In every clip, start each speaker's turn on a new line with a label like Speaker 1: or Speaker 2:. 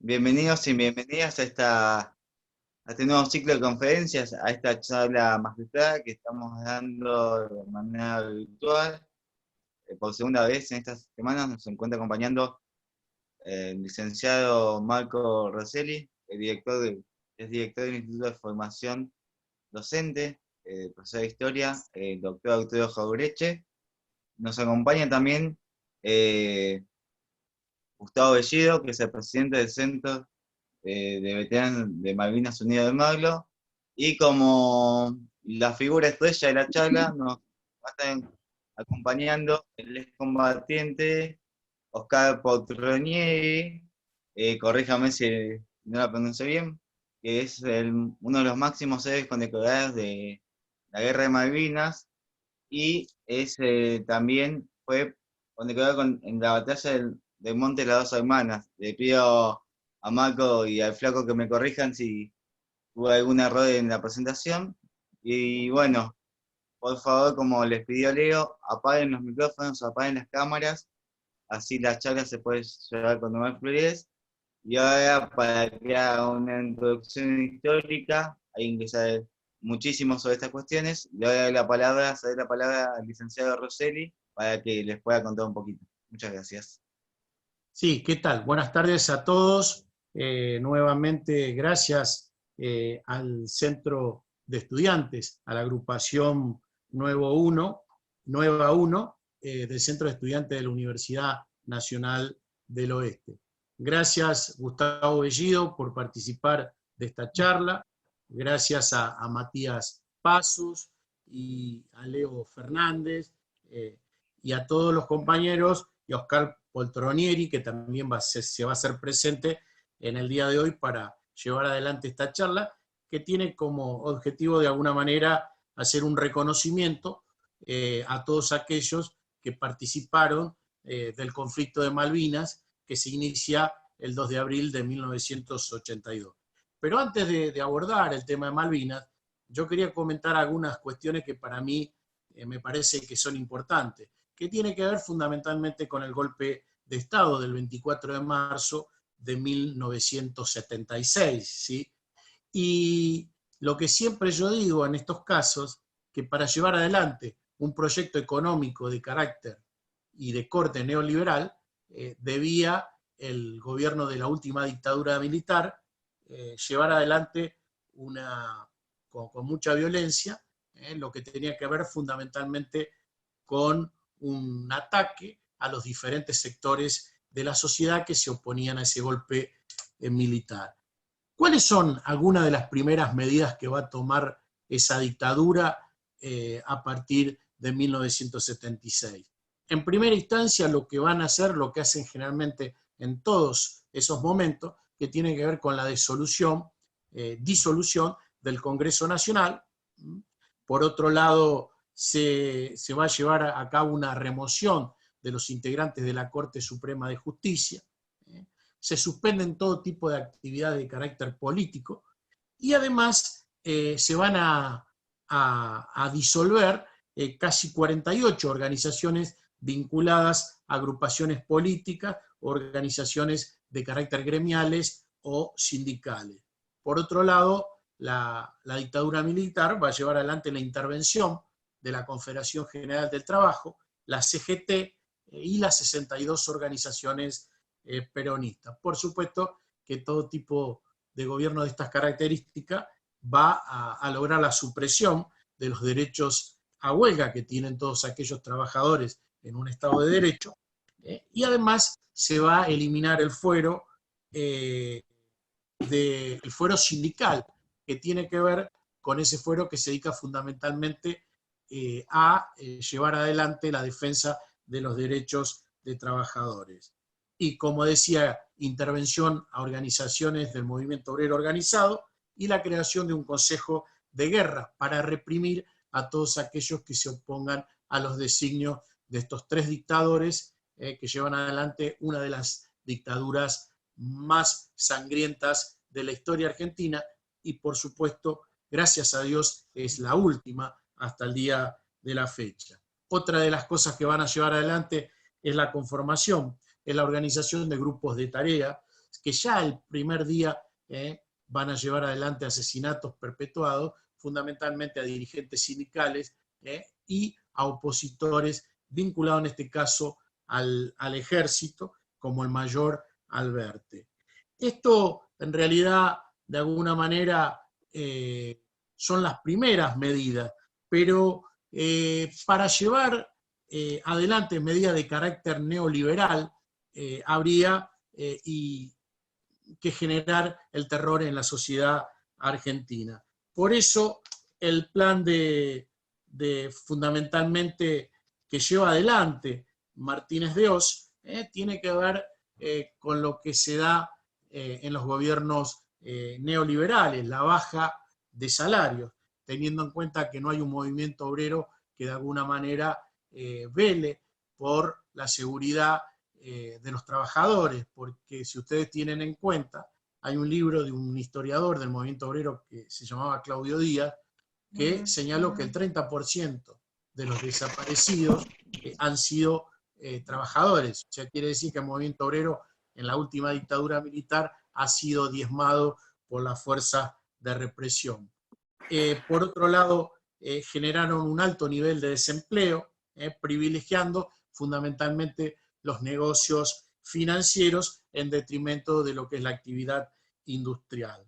Speaker 1: Bienvenidos y bienvenidas a este nuevo ciclo de conferencias, a esta charla magistral que estamos dando de manera virtual. Por segunda vez en estas semanas nos encuentra acompañando el licenciado Marco Rosselli, es director del Instituto de Formación Docente, profesor de Historia, el doctor Arturo Jaureche. Nos acompaña también Gustavo Bellido, que es el presidente del Centro de veteranos de Malvinas Unidas de Maglo, y como la figura estrella de la charla nos va a estar acompañando el excombatiente Oscar Poltronieri, corríjame si no la pronuncio bien, que es uno de los máximos héroes condecorados de la Guerra de Malvinas, y también fue condecorado en la batalla del Monte de las Dos Hermanas. Le pido a Marco y al Flaco que me corrijan si hubo algún error en la presentación. Y bueno, por favor, como les pidió Leo, apaguen los micrófonos, apaguen las cámaras, así la charla se puede llevar con más fluidez. Y ahora, para que haga una introducción histórica, hay que saber muchísimo sobre estas cuestiones. Le doy la palabra al licenciado Rosselli para que les pueda contar un poquito. Muchas gracias.
Speaker 2: Sí, ¿qué tal? Buenas tardes a todos. Nuevamente, gracias al Centro de Estudiantes, a la agrupación Nueva 1, del Centro de Estudiantes de la Universidad Nacional del Oeste. Gracias, Gustavo Bellido, por participar de esta charla. Gracias a Matías Pasos y a Leo Fernández y a todos los compañeros y a Oscar Poltronieri, que también se va a hacer presente en el día de hoy para llevar adelante esta charla, que tiene como objetivo de alguna manera hacer un reconocimiento a todos aquellos que participaron del conflicto de Malvinas, que se inicia el 2 de abril de 1982. Pero antes de abordar el tema de Malvinas, yo quería comentar algunas cuestiones que para mí me parece que son importantes, que tiene que ver fundamentalmente con el golpe de Estado del 24 de marzo de 1976, ¿sí? Y lo que siempre yo digo en estos casos, que para llevar adelante un proyecto económico de carácter y de corte neoliberal, debía el gobierno de la última dictadura militar llevar adelante con mucha violencia, lo que tenía que ver fundamentalmente con un ataque a los diferentes sectores de la sociedad que se oponían a ese golpe militar. ¿Cuáles son algunas de las primeras medidas que va a tomar esa dictadura a partir de 1976? En primera instancia, lo que van a hacer, lo que hacen generalmente en todos esos momentos, que tiene que ver con la disolución del Congreso Nacional. Por otro lado, se va a llevar a cabo una remoción de los integrantes de la Corte Suprema de Justicia. Se suspenden todo tipo de actividades de carácter político y además se van a disolver casi 48 organizaciones vinculadas a agrupaciones políticas, organizaciones de carácter gremiales o sindicales. Por otro lado, la dictadura militar va a llevar adelante la intervención de la Confederación General del Trabajo, la CGT y las 62 organizaciones peronistas. Por supuesto que todo tipo de gobierno de estas características va a lograr la supresión de los derechos a huelga que tienen todos aquellos trabajadores en un Estado de Derecho, y además se va a eliminar el fuero sindical, que tiene que ver con ese fuero que se dedica fundamentalmente a llevar adelante la defensa de los derechos de trabajadores. Y como decía, intervención a organizaciones del movimiento obrero organizado y la creación de un consejo de guerra para reprimir a todos aquellos que se opongan a los designios de estos tres dictadores que llevan adelante una de las dictaduras más sangrientas de la historia argentina y, por supuesto, gracias a Dios, es la última hasta el día de la fecha. Otra de las cosas que van a llevar adelante es la conformación, es la organización de grupos de tarea que ya el primer día van a llevar adelante asesinatos perpetuados, fundamentalmente a dirigentes sindicales y a opositores vinculados en este caso al ejército, como el mayor Alberte. Esto en realidad de alguna manera son las primeras medidas, pero para llevar adelante medidas de carácter neoliberal habría que generar el terror en la sociedad argentina. Por eso el plan fundamentalmente que lleva adelante Martínez de Oz tiene que ver con lo que se da en los gobiernos neoliberales, la baja de salarios, teniendo en cuenta que no hay un movimiento obrero que de alguna manera vele por la seguridad de los trabajadores, porque si ustedes tienen en cuenta, hay un libro de un historiador del movimiento obrero que se llamaba Claudio Díaz, que señaló que el 30% de los desaparecidos han sido trabajadores. O sea, quiere decir que el movimiento obrero en la última dictadura militar ha sido diezmado por las fuerzas de represión. Por otro lado, generaron un alto nivel de desempleo, privilegiando fundamentalmente los negocios financieros en detrimento de lo que es la actividad industrial.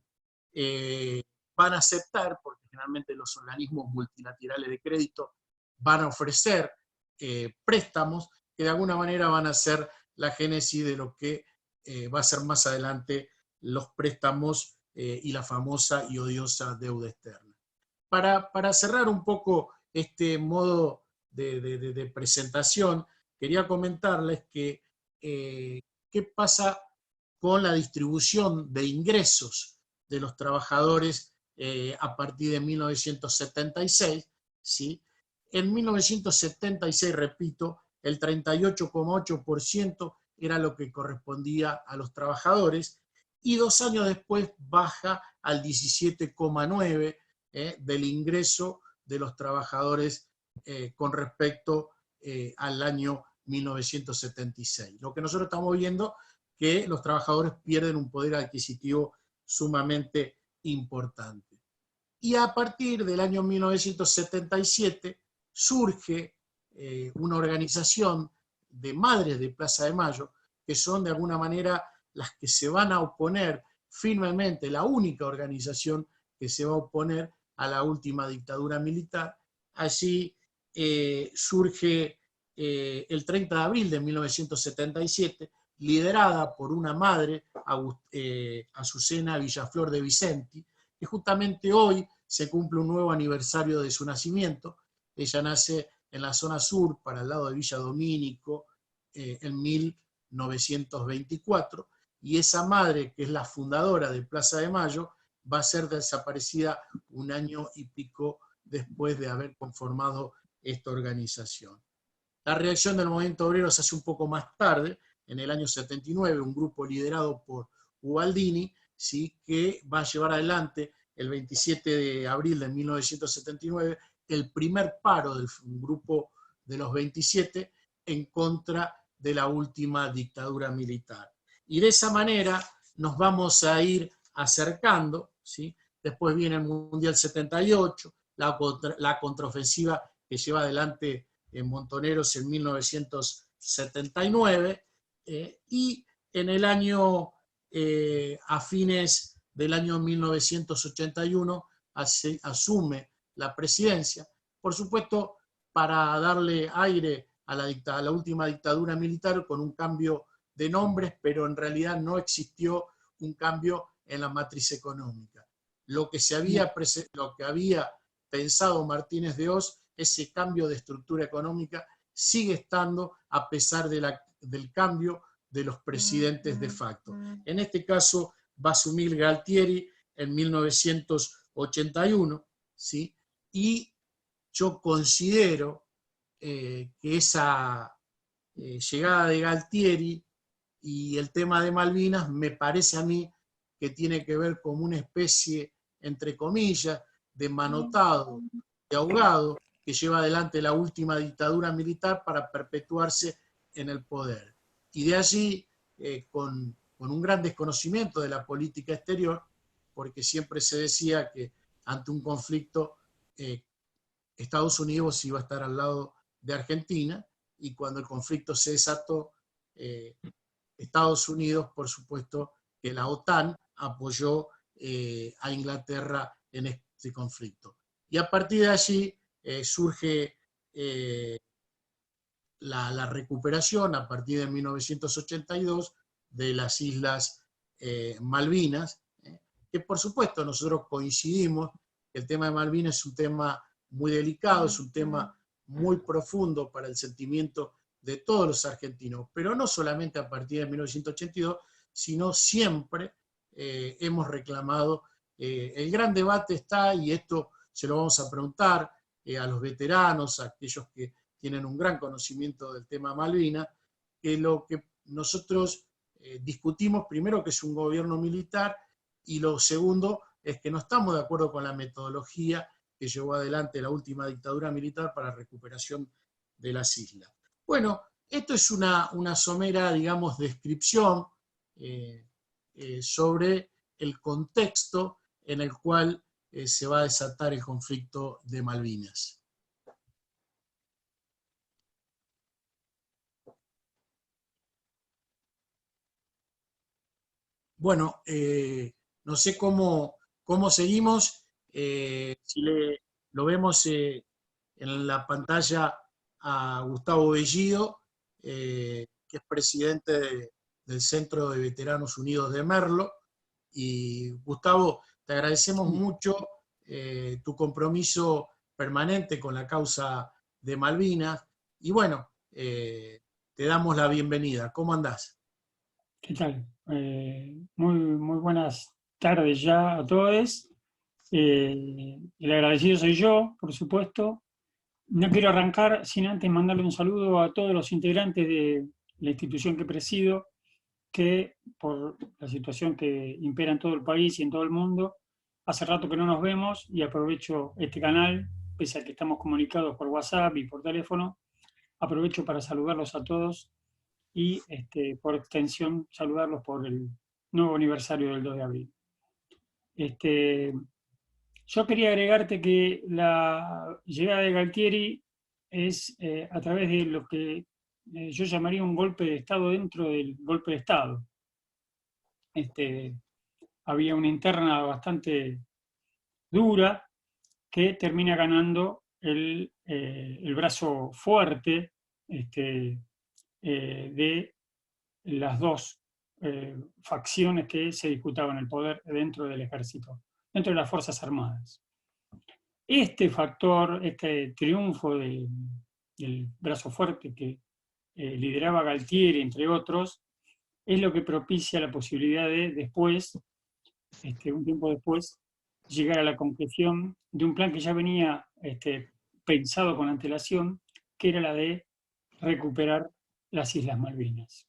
Speaker 2: Van a aceptar, porque generalmente los organismos multilaterales de crédito van a ofrecer préstamos que de alguna manera van a ser la génesis de lo que va a ser más adelante los préstamos y la famosa y odiosa deuda externa. Para cerrar un poco este modo de presentación, quería comentarles que qué pasa con la distribución de ingresos de los trabajadores a partir de 1976, ¿sí? En 1976, repito, el 38,8% era lo que correspondía a los trabajadores y 2 años después baja al 17,9% del ingreso de los trabajadores con respecto al año 1976. Lo que nosotros estamos viendo que los trabajadores pierden un poder adquisitivo sumamente importante. Y a partir del año 1977 surge una organización de madres de Plaza de Mayo, que son de alguna manera las que se van a oponer firmemente, la única organización que se va a oponer a la última dictadura militar. Allí surge el 30 de abril de 1977, liderada por una madre, Azucena Villaflor de Vicenti, que justamente hoy se cumple un nuevo aniversario de su nacimiento. Ella nace en la zona sur, para el lado de Villa Domínico, en 1924, y esa madre, que es la fundadora de Plaza de Mayo, va a ser desaparecida un año y pico después de haber conformado esta organización. La reacción del movimiento obrero se hace un poco más tarde, en el año 79, un grupo liderado por Ubaldini, ¿sí?, que va a llevar adelante el 27 de abril de 1979 el primer paro del grupo de los 27 en contra de la última dictadura militar. Y de esa manera nos vamos a ir acercando, ¿sí? Después viene el Mundial 78, la contraofensiva que lleva adelante en Montoneros en 1979, y en el año, a fines del año 1981, asume la presidencia, por supuesto para darle aire a la última dictadura militar con un cambio de nombres, pero en realidad no existió un cambio en la matriz económica. Lo que había pensado Martínez de Oz, ese cambio de estructura económica, sigue estando a pesar del cambio de los presidentes de facto. En este caso va a asumir Galtieri en 1981, ¿sí? Y yo considero que esa llegada de Galtieri y el tema de Malvinas me parece a mí que tiene que ver con una especie, entre comillas, de manotado, de ahogado, que lleva adelante la última dictadura militar para perpetuarse en el poder. Y de allí, con con un gran desconocimiento de la política exterior, porque siempre se decía que ante un conflicto Estados Unidos iba a estar al lado de Argentina, y cuando el conflicto se desató, Estados Unidos, por supuesto, que la OTAN apoyó a Inglaterra en este conflicto. Y a partir de allí surge la recuperación, a partir de 1982, de las Islas Malvinas, que por supuesto nosotros coincidimos que el tema de Malvinas es un tema muy delicado, es un tema muy profundo para el sentimiento de todos los argentinos, pero no solamente a partir de 1982, sino siempre hemos reclamado. El gran debate está, y esto se lo vamos a preguntar a los veteranos, a aquellos que tienen un gran conocimiento del tema Malvinas, que lo que nosotros discutimos primero que es un gobierno militar, y lo segundo es que no estamos de acuerdo con la metodología que llevó adelante la última dictadura militar para la recuperación de las islas. Bueno, esto es una somera, digamos, descripción sobre el contexto en el cual se va a desatar el conflicto de Malvinas. Bueno, no sé cómo seguimos. Si lo vemos en la pantalla a Gustavo Bellido, que es presidente del Centro de Veteranos Unidos de Merlo. Y Gustavo, te agradecemos mucho tu compromiso permanente con la causa de Malvinas. Y bueno, te damos la bienvenida. ¿Cómo andás?
Speaker 3: ¿Qué tal? Muy buenas tardes ya a todos. El agradecido soy yo, por supuesto. No quiero arrancar sin antes mandarle un saludo a todos los integrantes de la institución que presido, que por la situación que impera en todo el país y en todo el mundo, hace rato que no nos vemos, y aprovecho este canal, pese a que estamos comunicados por WhatsApp y por teléfono, aprovecho para saludarlos a todos y por extensión saludarlos por el nuevo aniversario del 2 de abril. Yo quería agregarte que la llegada de Galtieri es a través de lo que yo llamaría un golpe de Estado dentro del golpe de Estado. Había una interna bastante dura que termina ganando el brazo fuerte de las dos facciones que se disputaban el poder dentro del ejército, dentro de las Fuerzas Armadas. Este factor, este triunfo del brazo fuerte que lideraba Galtieri, entre otros, es lo que propicia la posibilidad de después, un tiempo después, llegar a la concreción de un plan que ya venía pensado con antelación, que era la de recuperar las Islas Malvinas.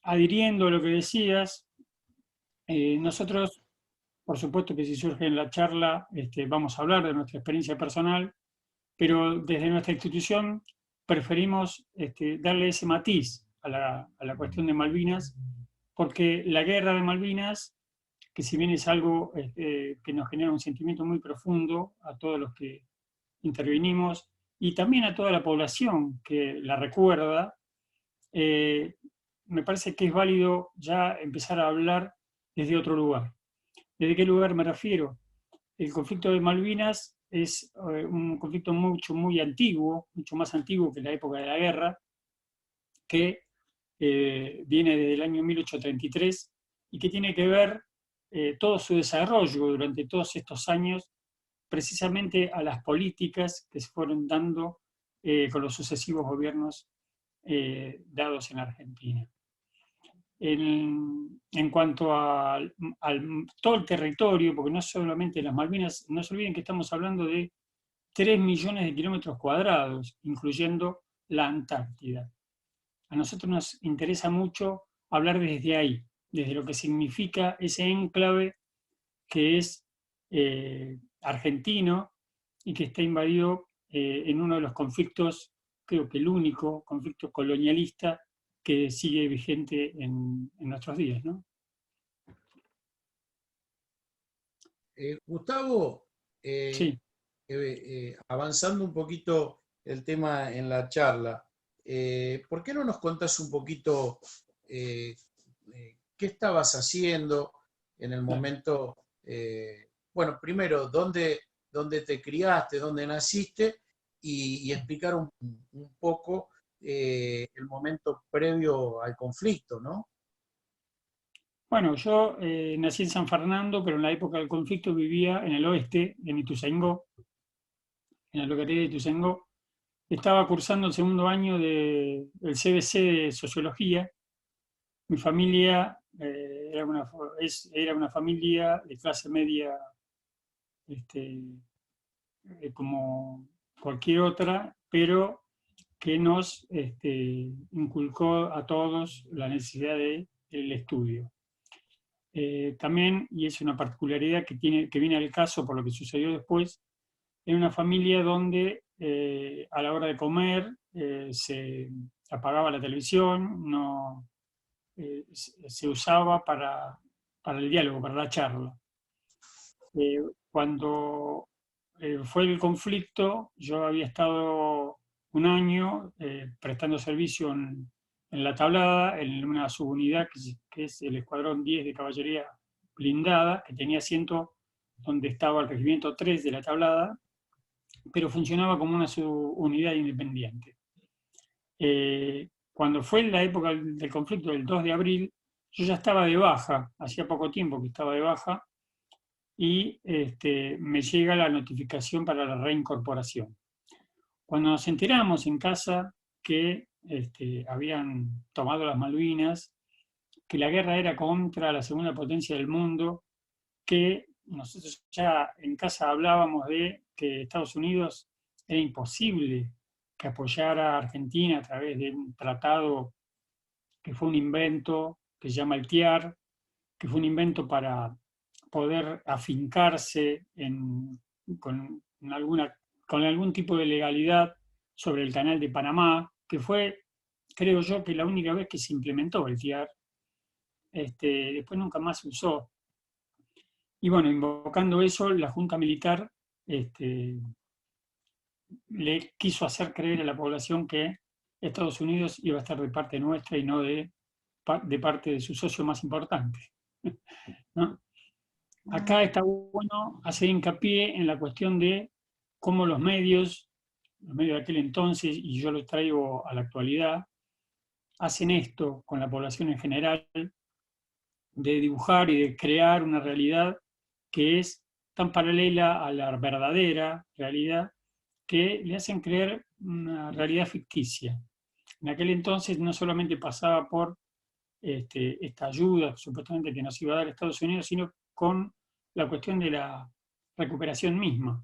Speaker 3: Adhiriendo a lo que decías, nosotros, por supuesto que si surge en la charla, vamos a hablar de nuestra experiencia personal, pero desde nuestra institución preferimos darle ese matiz a la cuestión de Malvinas, porque la guerra de Malvinas, que si bien es algo que nos genera un sentimiento muy profundo a todos los que intervinimos y también a toda la población que la recuerda, me parece que es válido ya empezar a hablar desde otro lugar. ¿Desde qué lugar me refiero? El conflicto de Malvinas es un conflicto muy antiguo, mucho más antiguo que la época de la guerra, que viene desde el año 1833 y que tiene que ver todo su desarrollo durante todos estos años precisamente a las políticas que se fueron dando con los sucesivos gobiernos dados en Argentina. En cuanto a todo el territorio, porque no solamente las Malvinas, no se olviden que estamos hablando de 3 millones de kilómetros cuadrados, incluyendo la Antártida. A nosotros nos interesa mucho hablar desde ahí, desde lo que significa ese enclave que es argentino y que está invadido en uno de los conflictos, creo que el único conflicto colonialista que sigue vigente en nuestros días, ¿no?
Speaker 2: Gustavo,
Speaker 3: Sí.
Speaker 2: avanzando un poquito el tema en la charla, ¿por qué no nos contás un poquito qué estabas haciendo en el momento, bueno, primero, dónde te criaste, dónde naciste, y explicar un poco el momento previo al conflicto, ¿no?
Speaker 3: Bueno, yo nací en San Fernando, pero en la época del conflicto vivía en el oeste, en Ituzaingó, en la localidad de Ituzaingó. Estaba cursando el segundo año del CBC de Sociología. Mi familia era una familia de clase media, este, como cualquier otra, pero que nos inculcó a todos la necesidad del estudio. También, y es una particularidad que viene al caso por lo que sucedió después, en una familia donde a la hora de comer se apagaba la televisión, no, se usaba para el diálogo, para la charla. Cuando fue el conflicto, yo había estado un año prestando servicio en La Tablada, en una subunidad que es el Escuadrón 10 de Caballería Blindada, que tenía asiento donde estaba el Regimiento 3 de La Tablada, pero funcionaba como una subunidad independiente. Cuando fue la época del conflicto del 2 de abril, yo ya estaba de baja, hacía poco tiempo que estaba de baja, y me llega la notificación para la reincorporación. Cuando nos enteramos en casa que habían tomado las Malvinas, que la guerra era contra la segunda potencia del mundo, que nosotros ya en casa hablábamos de que Estados Unidos era imposible que apoyara a Argentina a través de un tratado que fue un invento, que se llama el TIAR, que fue un invento para poder afincarse con algún tipo de legalidad sobre el canal de Panamá, que fue, creo yo, que la única vez que se implementó el TIAR. Después nunca más se usó. Y bueno, invocando eso, la Junta Militar le quiso hacer creer a la población que Estados Unidos iba a estar de parte nuestra y no de parte de su socio más importante, ¿no? Acá está bueno hacer hincapié en la cuestión de cómo los medios de aquel entonces, y yo los traigo a la actualidad, hacen esto con la población en general, de dibujar y de crear una realidad que es tan paralela a la verdadera realidad que le hacen creer una realidad ficticia. En aquel entonces no solamente pasaba por esta ayuda supuestamente que nos iba a dar Estados Unidos, sino con la cuestión de la recuperación misma.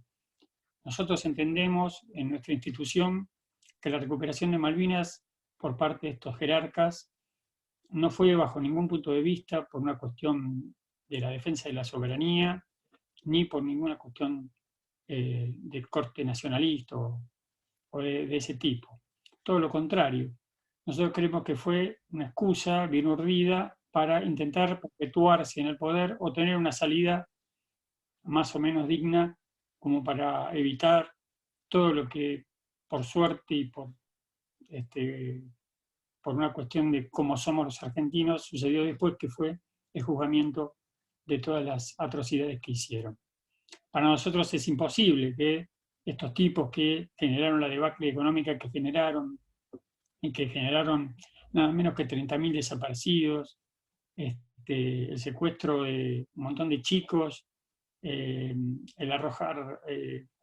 Speaker 3: Nosotros entendemos en nuestra institución que la recuperación de Malvinas por parte de estos jerarcas no fue bajo ningún punto de vista por una cuestión de la defensa de la soberanía, ni por ninguna cuestión de corte nacionalista o de ese tipo. Todo lo contrario. Nosotros creemos que fue una excusa bien urdida para intentar perpetuarse en el poder o tener una salida más o menos digna como para evitar todo lo que por suerte y por una cuestión de cómo somos los argentinos sucedió después, que fue el juzgamiento de todas las atrocidades que hicieron. Para nosotros es imposible que estos tipos que generaron la debacle económica que generaron y que generaron nada menos que 30.000 desaparecidos, el secuestro de un montón de chicos, el arrojar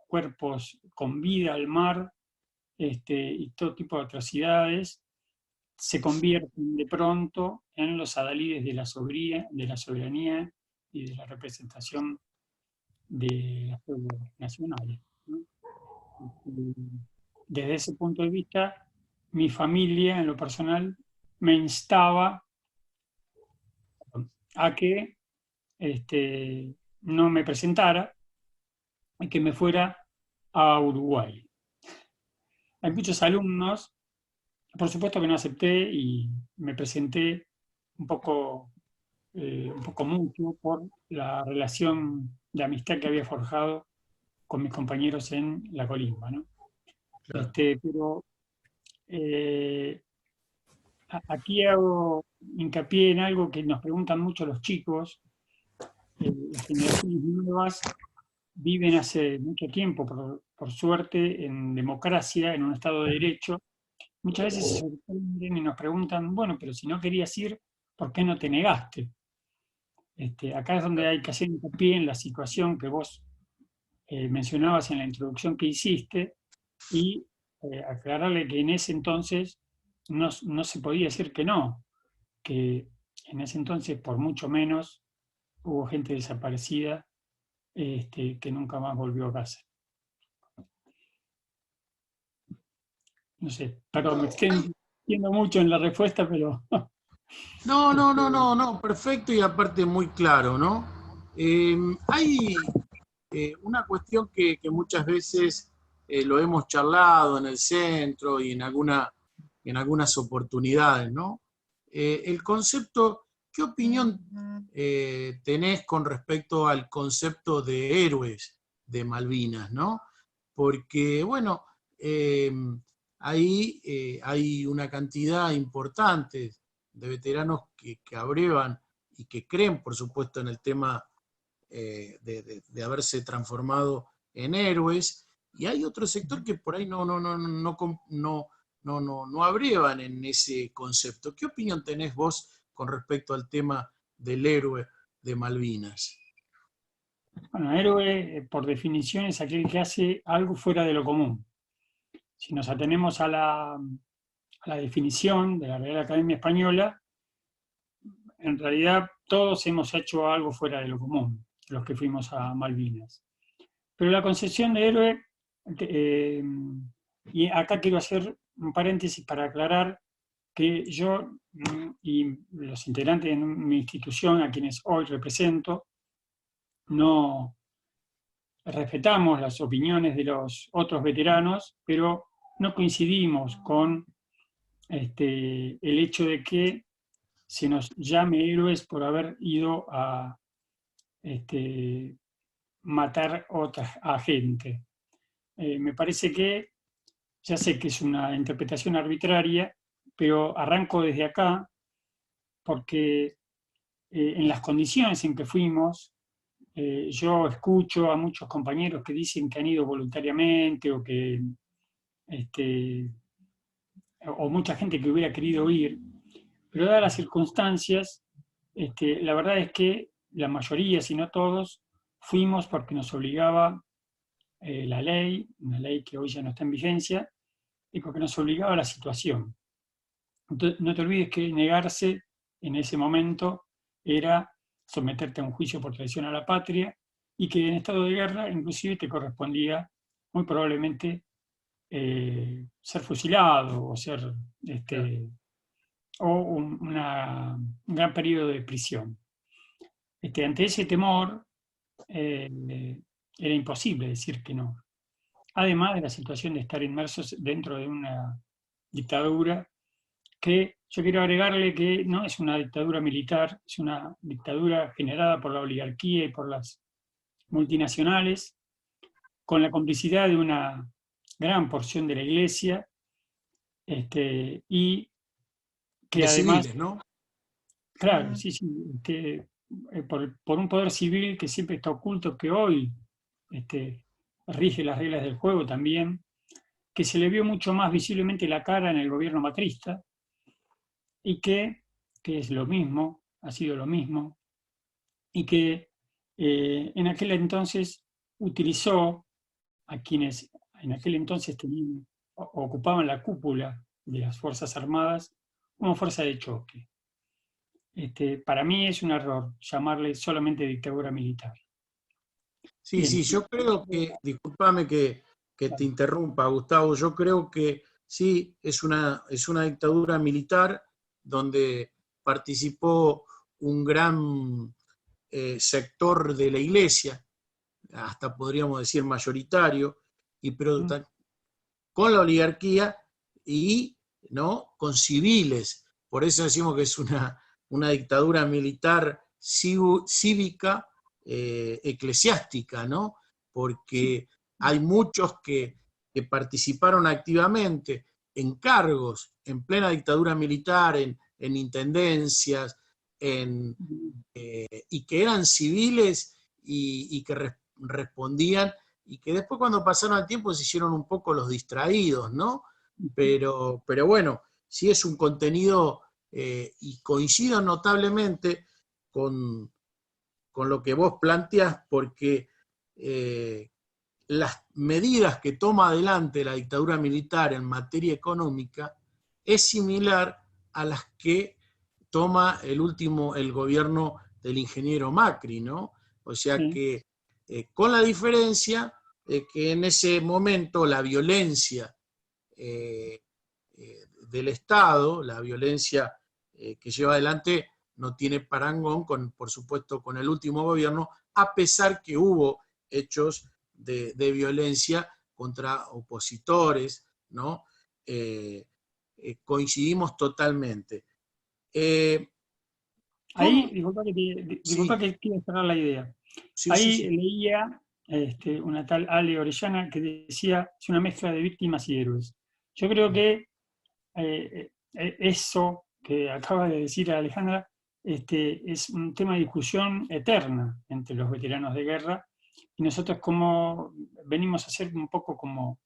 Speaker 3: cuerpos con vida al mar, y todo tipo de atrocidades, se convierten de pronto en los adalides de la soberanía y de la representación de los pueblos nacionales, ¿no? Desde ese punto de vista, mi familia, en lo personal, me instaba a que no me presentara y que me fuera a Uruguay. Hay muchos alumnos por supuesto que no acepté y me presenté un poco mutuo por la relación de amistad que había forjado con mis compañeros en la colimba, ¿no?
Speaker 2: Claro.
Speaker 3: Pero aquí hago hincapié en algo que nos preguntan mucho los chicos. Las generaciones nuevas viven hace mucho tiempo, por suerte, en democracia, en un Estado de Derecho. Muchas veces se sorprenden y nos preguntan, bueno, pero si no querías ir, ¿por qué no te negaste? Acá es donde hay que hacer hincapié en la situación que vos mencionabas en la introducción que hiciste y aclararle que en ese entonces no se podía decir que no, que en ese entonces por mucho menos hubo gente desaparecida que nunca más volvió a casa. No sé, perdón, me estoy extendiendo mucho en la respuesta, pero...
Speaker 2: No, perfecto y aparte muy claro, ¿no? Hay una cuestión que muchas veces lo hemos charlado en el centro y en algunas oportunidades, ¿no? El concepto, ¿qué opinión tenés con respecto al concepto de héroes de Malvinas, ¿no? Porque, bueno, ahí hay una cantidad importante de veteranos que abrevan y que creen, por supuesto, en el tema de haberse transformado en héroes, y hay otro sector que por ahí no abrevan en ese concepto. ¿Qué opinión tenés vos con respecto al tema del héroe de Malvinas?
Speaker 3: Bueno, héroe, por definición, es aquel que hace algo fuera de lo común. Si nos atenemos a la definición de la Real Academia Española, en realidad todos hemos hecho algo fuera de lo común, los que fuimos a Malvinas. Pero la concepción de héroe, y acá quiero hacer un paréntesis para aclarar que yo y los integrantes de mi institución, a quienes hoy represento, no respetamos las opiniones de los otros veteranos, pero no coincidimos con el hecho de que se nos llame héroes por haber ido a matar a gente. Me parece que, ya sé que es una interpretación arbitraria, pero arranco desde acá porque en las condiciones en que fuimos, yo escucho a muchos compañeros que dicen que han ido voluntariamente o mucha gente que hubiera querido ir, pero dadas las circunstancias, la verdad es que la mayoría, si no todos, fuimos porque nos obligaba la ley, una ley que hoy ya no está en vigencia, y porque nos obligaba la situación. Entonces, no te olvides que negarse en ese momento era someterte a un juicio por traición a la patria y que en estado de guerra inclusive te correspondía muy probablemente ser fusilado o ser un gran periodo de prisión. Ante ese temor era imposible decir que no. Además de la situación de estar inmersos dentro de una dictadura que yo quiero agregarle que no es una dictadura militar, es una dictadura generada por la oligarquía y por las multinacionales, con la complicidad de una gran porción de la Iglesia, y que
Speaker 2: De
Speaker 3: además,
Speaker 2: civiles, ¿no?
Speaker 3: claro, sí, por un poder civil que siempre está oculto, que hoy rige las reglas del juego también, que se le vio mucho más visiblemente la cara en el gobierno macrista, y que es lo mismo, ha sido lo mismo, y que en aquel entonces utilizó a quienes en aquel entonces ocupaban la cúpula de las Fuerzas Armadas como fuerza de choque. Para mí es un error llamarle solamente dictadura militar.
Speaker 2: Sí,
Speaker 3: Bien.
Speaker 2: sí, yo creo que, discúlpame que te interrumpa, Gustavo, yo creo que sí, es una dictadura militar donde participó un gran sector de la Iglesia, hasta podríamos decir mayoritario, pero con la oligarquía y ¿no? Con civiles. Por eso decimos que es una dictadura militar cívica, eclesiástica, ¿no? Porque hay muchos que participaron activamente en cargos en plena dictadura militar, en intendencias, y que eran civiles y que respondían, y que después cuando pasaron el tiempo se hicieron un poco los distraídos, ¿no? Pero bueno, sí es un contenido, y coincido notablemente con lo que vos planteás, porque las medidas que toma adelante la dictadura militar en materia económica es similar a las que toma el gobierno del ingeniero Macri, ¿no? O sea que, con la diferencia que en ese momento la violencia del Estado, la violencia que lleva adelante, no tiene parangón, por supuesto, con el último gobierno, a pesar que hubo hechos de violencia contra opositores, ¿no? Coincidimos totalmente.
Speaker 3: Ahí, disculpa
Speaker 2: Sí,
Speaker 3: que quiero cerrar la idea.
Speaker 2: sí, sí,
Speaker 3: Ahí
Speaker 2: sí.
Speaker 3: leía una tal Ale Orellana que decía, es una mezcla de víctimas y héroes. Yo creo que eso que acaba de decir Alejandra es un tema de discusión eterna entre los veteranos de guerra, y nosotros como venimos a ser un poco como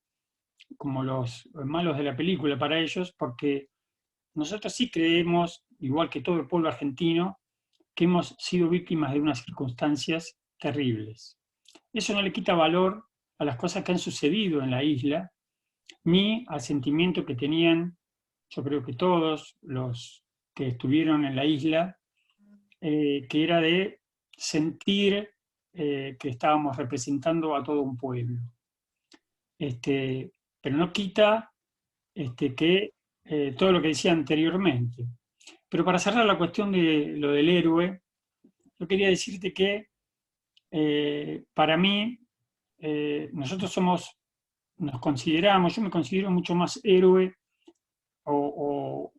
Speaker 3: los malos de la película para ellos, porque nosotros sí creemos, igual que todo el pueblo argentino, que hemos sido víctimas de unas circunstancias terribles. Eso no le quita valor a las cosas que han sucedido en la isla, ni al sentimiento que tenían, yo creo que todos los que estuvieron en la isla, que era de sentir que estábamos representando a todo un pueblo. Pero no quita que todo lo que decía anteriormente. Pero para cerrar la cuestión de lo del héroe, yo quería decirte que para mí nosotros nos consideramos, yo me considero mucho más héroe o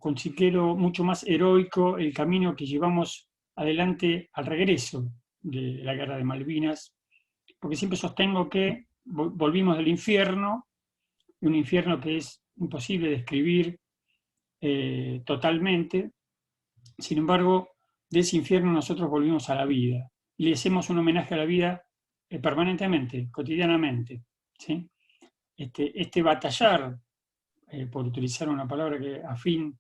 Speaker 3: considero mucho más heroico el camino que llevamos adelante al regreso de la Guerra de Malvinas, porque siempre sostengo que volvimos del infierno, un infierno que es imposible describir totalmente. Sin embargo, de ese infierno nosotros volvimos a la vida y le hacemos un homenaje a la vida permanentemente, cotidianamente, ¿sí? Este batallar, por utilizar una palabra que afín,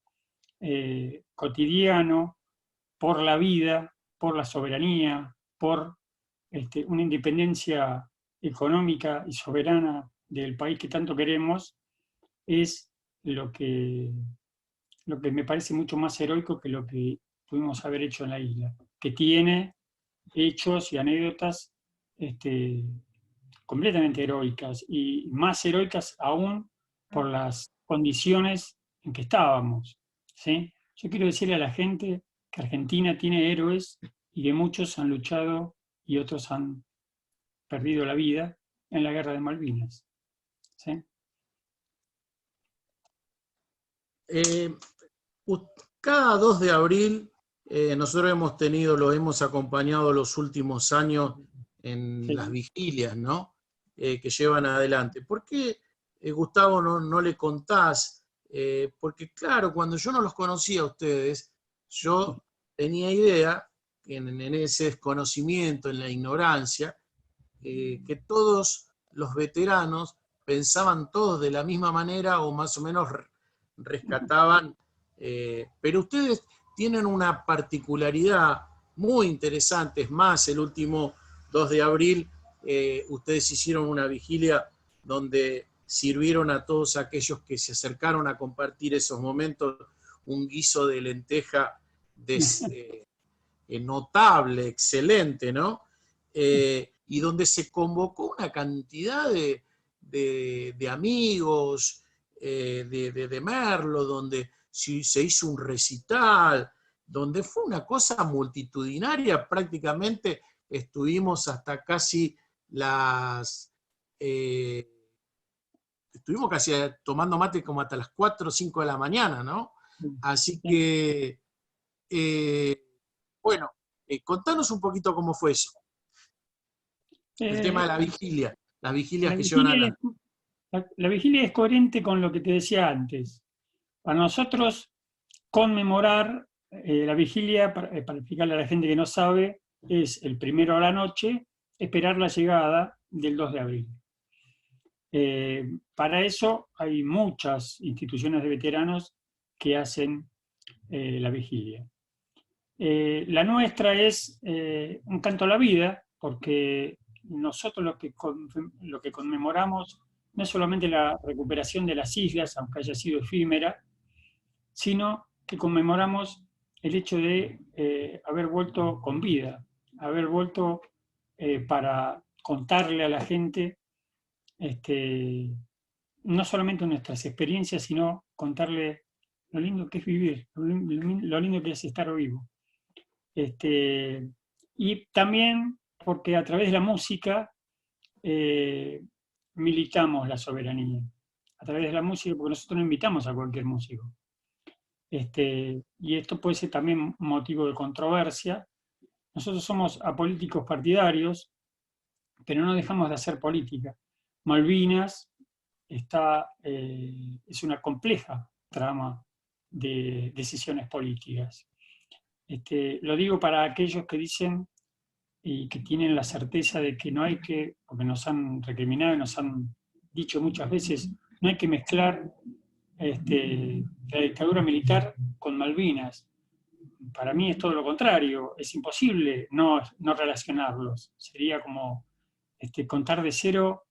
Speaker 3: cotidiano, por la vida, por la soberanía, por una independencia económica y soberana del país que tanto queremos, es lo que me parece mucho más heroico que lo que pudimos haber hecho en la isla, que tiene hechos y anécdotas completamente heroicas, y más heroicas aún por las condiciones en que estábamos, ¿sí? Yo quiero decirle a la gente que Argentina tiene héroes y que muchos han luchado y otros han perdido la vida en la Guerra de Malvinas, ¿sí?
Speaker 2: Cada 2 de abril nosotros lo hemos acompañado los últimos años en
Speaker 3: Sí.
Speaker 2: las vigilias, ¿no? Que llevan adelante. ¿Por qué, Gustavo, no le contás? Porque claro, cuando yo no los conocía a ustedes, yo tenía idea, en ese desconocimiento, en la ignorancia, que todos los veteranos pensaban todos de la misma manera o más o menos rescataban, pero ustedes tienen una particularidad muy interesante. Es más, el último 2 de abril ustedes hicieron una vigilia donde sirvieron a todos aquellos que se acercaron a compartir esos momentos un guiso de lenteja notable, excelente, ¿no? Y donde se convocó una cantidad de amigos de Merlo, donde se hizo un recital, donde fue una cosa multitudinaria, prácticamente estuvimos hasta casi estuvimos casi tomando mate como hasta las 4 o 5 de la mañana, ¿no? Así que, bueno, contanos un poquito cómo fue eso, el tema de la vigilia, las vigilias
Speaker 3: La
Speaker 2: que llevan
Speaker 3: vigilia
Speaker 2: adelante.
Speaker 3: la vigilia es coherente con lo que te decía antes. Para nosotros, conmemorar la vigilia, para explicarle a la gente que no sabe, es el primero a la noche, esperar la llegada del 2 de abril. Para eso hay muchas instituciones de veteranos que hacen la vigilia. La nuestra es un canto a la vida, porque nosotros lo que conmemoramos no es solamente la recuperación de las islas, aunque haya sido efímera, sino que conmemoramos el hecho de haber vuelto con vida, haber vuelto para contarle a la gente no solamente nuestras experiencias, sino contarle lo lindo que es vivir, lo lindo que es estar vivo. Y también porque a través de la música militamos la soberanía. A través de la música, porque nosotros no invitamos a cualquier músico. Y esto puede ser también motivo de controversia. Nosotros somos apolíticos partidarios, pero no dejamos de hacer política. Malvinas es una compleja trama de decisiones políticas. Lo digo para aquellos que dicen y que tienen la certeza de que no hay que, porque nos han recriminado y nos han dicho muchas veces, no hay que mezclar la dictadura militar con Malvinas. Para mí es todo lo contrario, es imposible no relacionarlos. Sería como contar de cero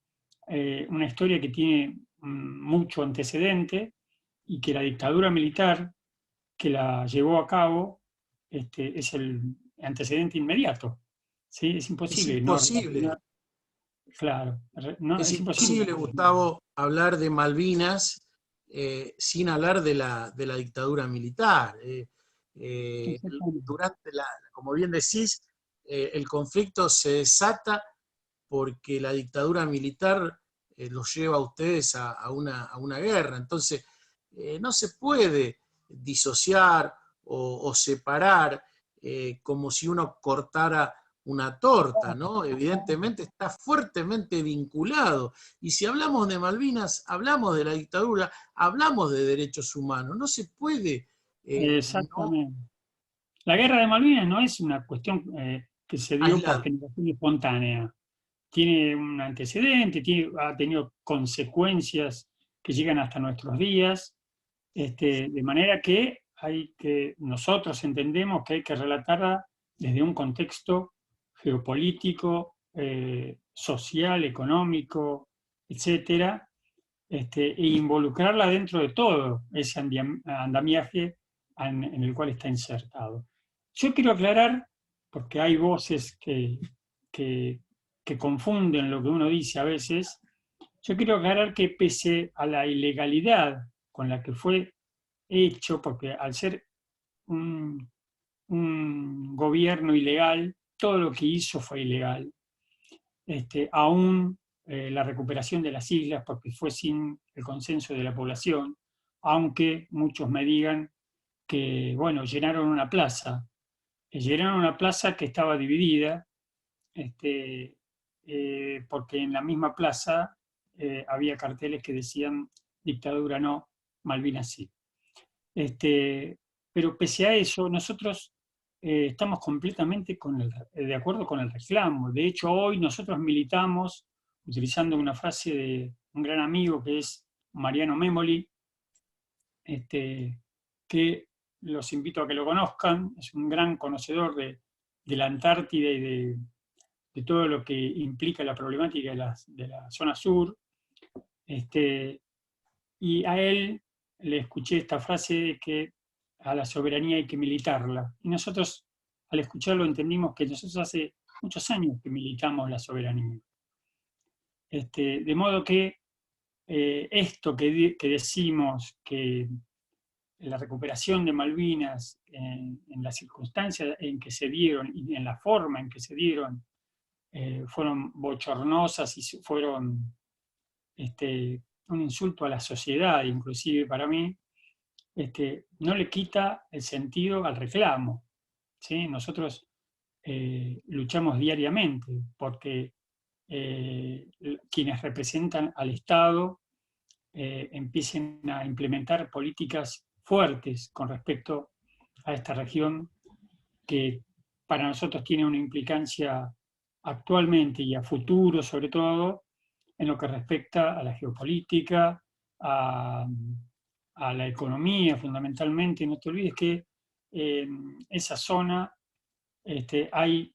Speaker 3: una historia que tiene mucho antecedente y que la dictadura militar que la llevó a cabo es el antecedente inmediato. ¿Sí? Es
Speaker 2: Es
Speaker 3: imposible no
Speaker 2: imposible.
Speaker 3: relacionar. Claro, no,
Speaker 2: Es
Speaker 3: es imposible.
Speaker 2: imposible, Gustavo, hablar de Malvinas sin hablar de la dictadura militar. Durante como bien decís, el conflicto se desata porque la dictadura militar los lleva a ustedes a una guerra. Entonces, no se puede disociar o separar como si uno cortara una torta, ¿no? Evidentemente está fuertemente vinculado. Y si hablamos de Malvinas, hablamos de la dictadura, hablamos de derechos humanos. No se puede. No
Speaker 3: Exactamente. La guerra de Malvinas no es una cuestión que se dio por
Speaker 2: aislado.
Speaker 3: generación espontánea. Tiene un antecedente, ha tenido consecuencias que llegan hasta nuestros días, de manera que nosotros entendemos que hay que relatarla desde un contexto geopolítico, social, económico, etcétera, e involucrarla dentro de todo ese andamiaje en el cual está insertado. Yo quiero aclarar, porque hay voces que, que confunden lo que uno dice a veces, yo quiero aclarar que pese a la ilegalidad con la que fue hecho, porque al ser un gobierno ilegal, todo lo que hizo fue ilegal. Aún la recuperación de las islas, porque fue sin el consenso de la población, aunque muchos me digan que, bueno, llenaron una plaza que estaba dividida, porque en la misma plaza había carteles que decían dictadura no, Malvinas sí. Pero pese a eso, nosotros estamos completamente de acuerdo con el reclamo. De hecho, hoy nosotros militamos, utilizando una frase de un gran amigo que es Mariano Memoli, que los invito a que lo conozcan, es un gran conocedor de la Antártida y de todo lo que implica la problemática de la zona sur. Y a él le escuché esta frase de que a la soberanía hay que militarla. Y nosotros, al escucharlo, entendimos que nosotros hace muchos años que militamos la soberanía. De modo que esto que decimos, que la recuperación de Malvinas, en las circunstancias en que se dieron y en la forma en que se dieron, fueron bochornosas y fueron un insulto a la sociedad, inclusive para mí, no le quita el sentido al reclamo, ¿sí? Nosotros luchamos diariamente porque quienes representan al Estado empiecen a implementar políticas fuertes con respecto a esta región que para nosotros tiene una implicancia actualmente y a futuro, sobre todo, en lo que respecta a la geopolítica, a la economía fundamentalmente. No te olvides que en esa zona hay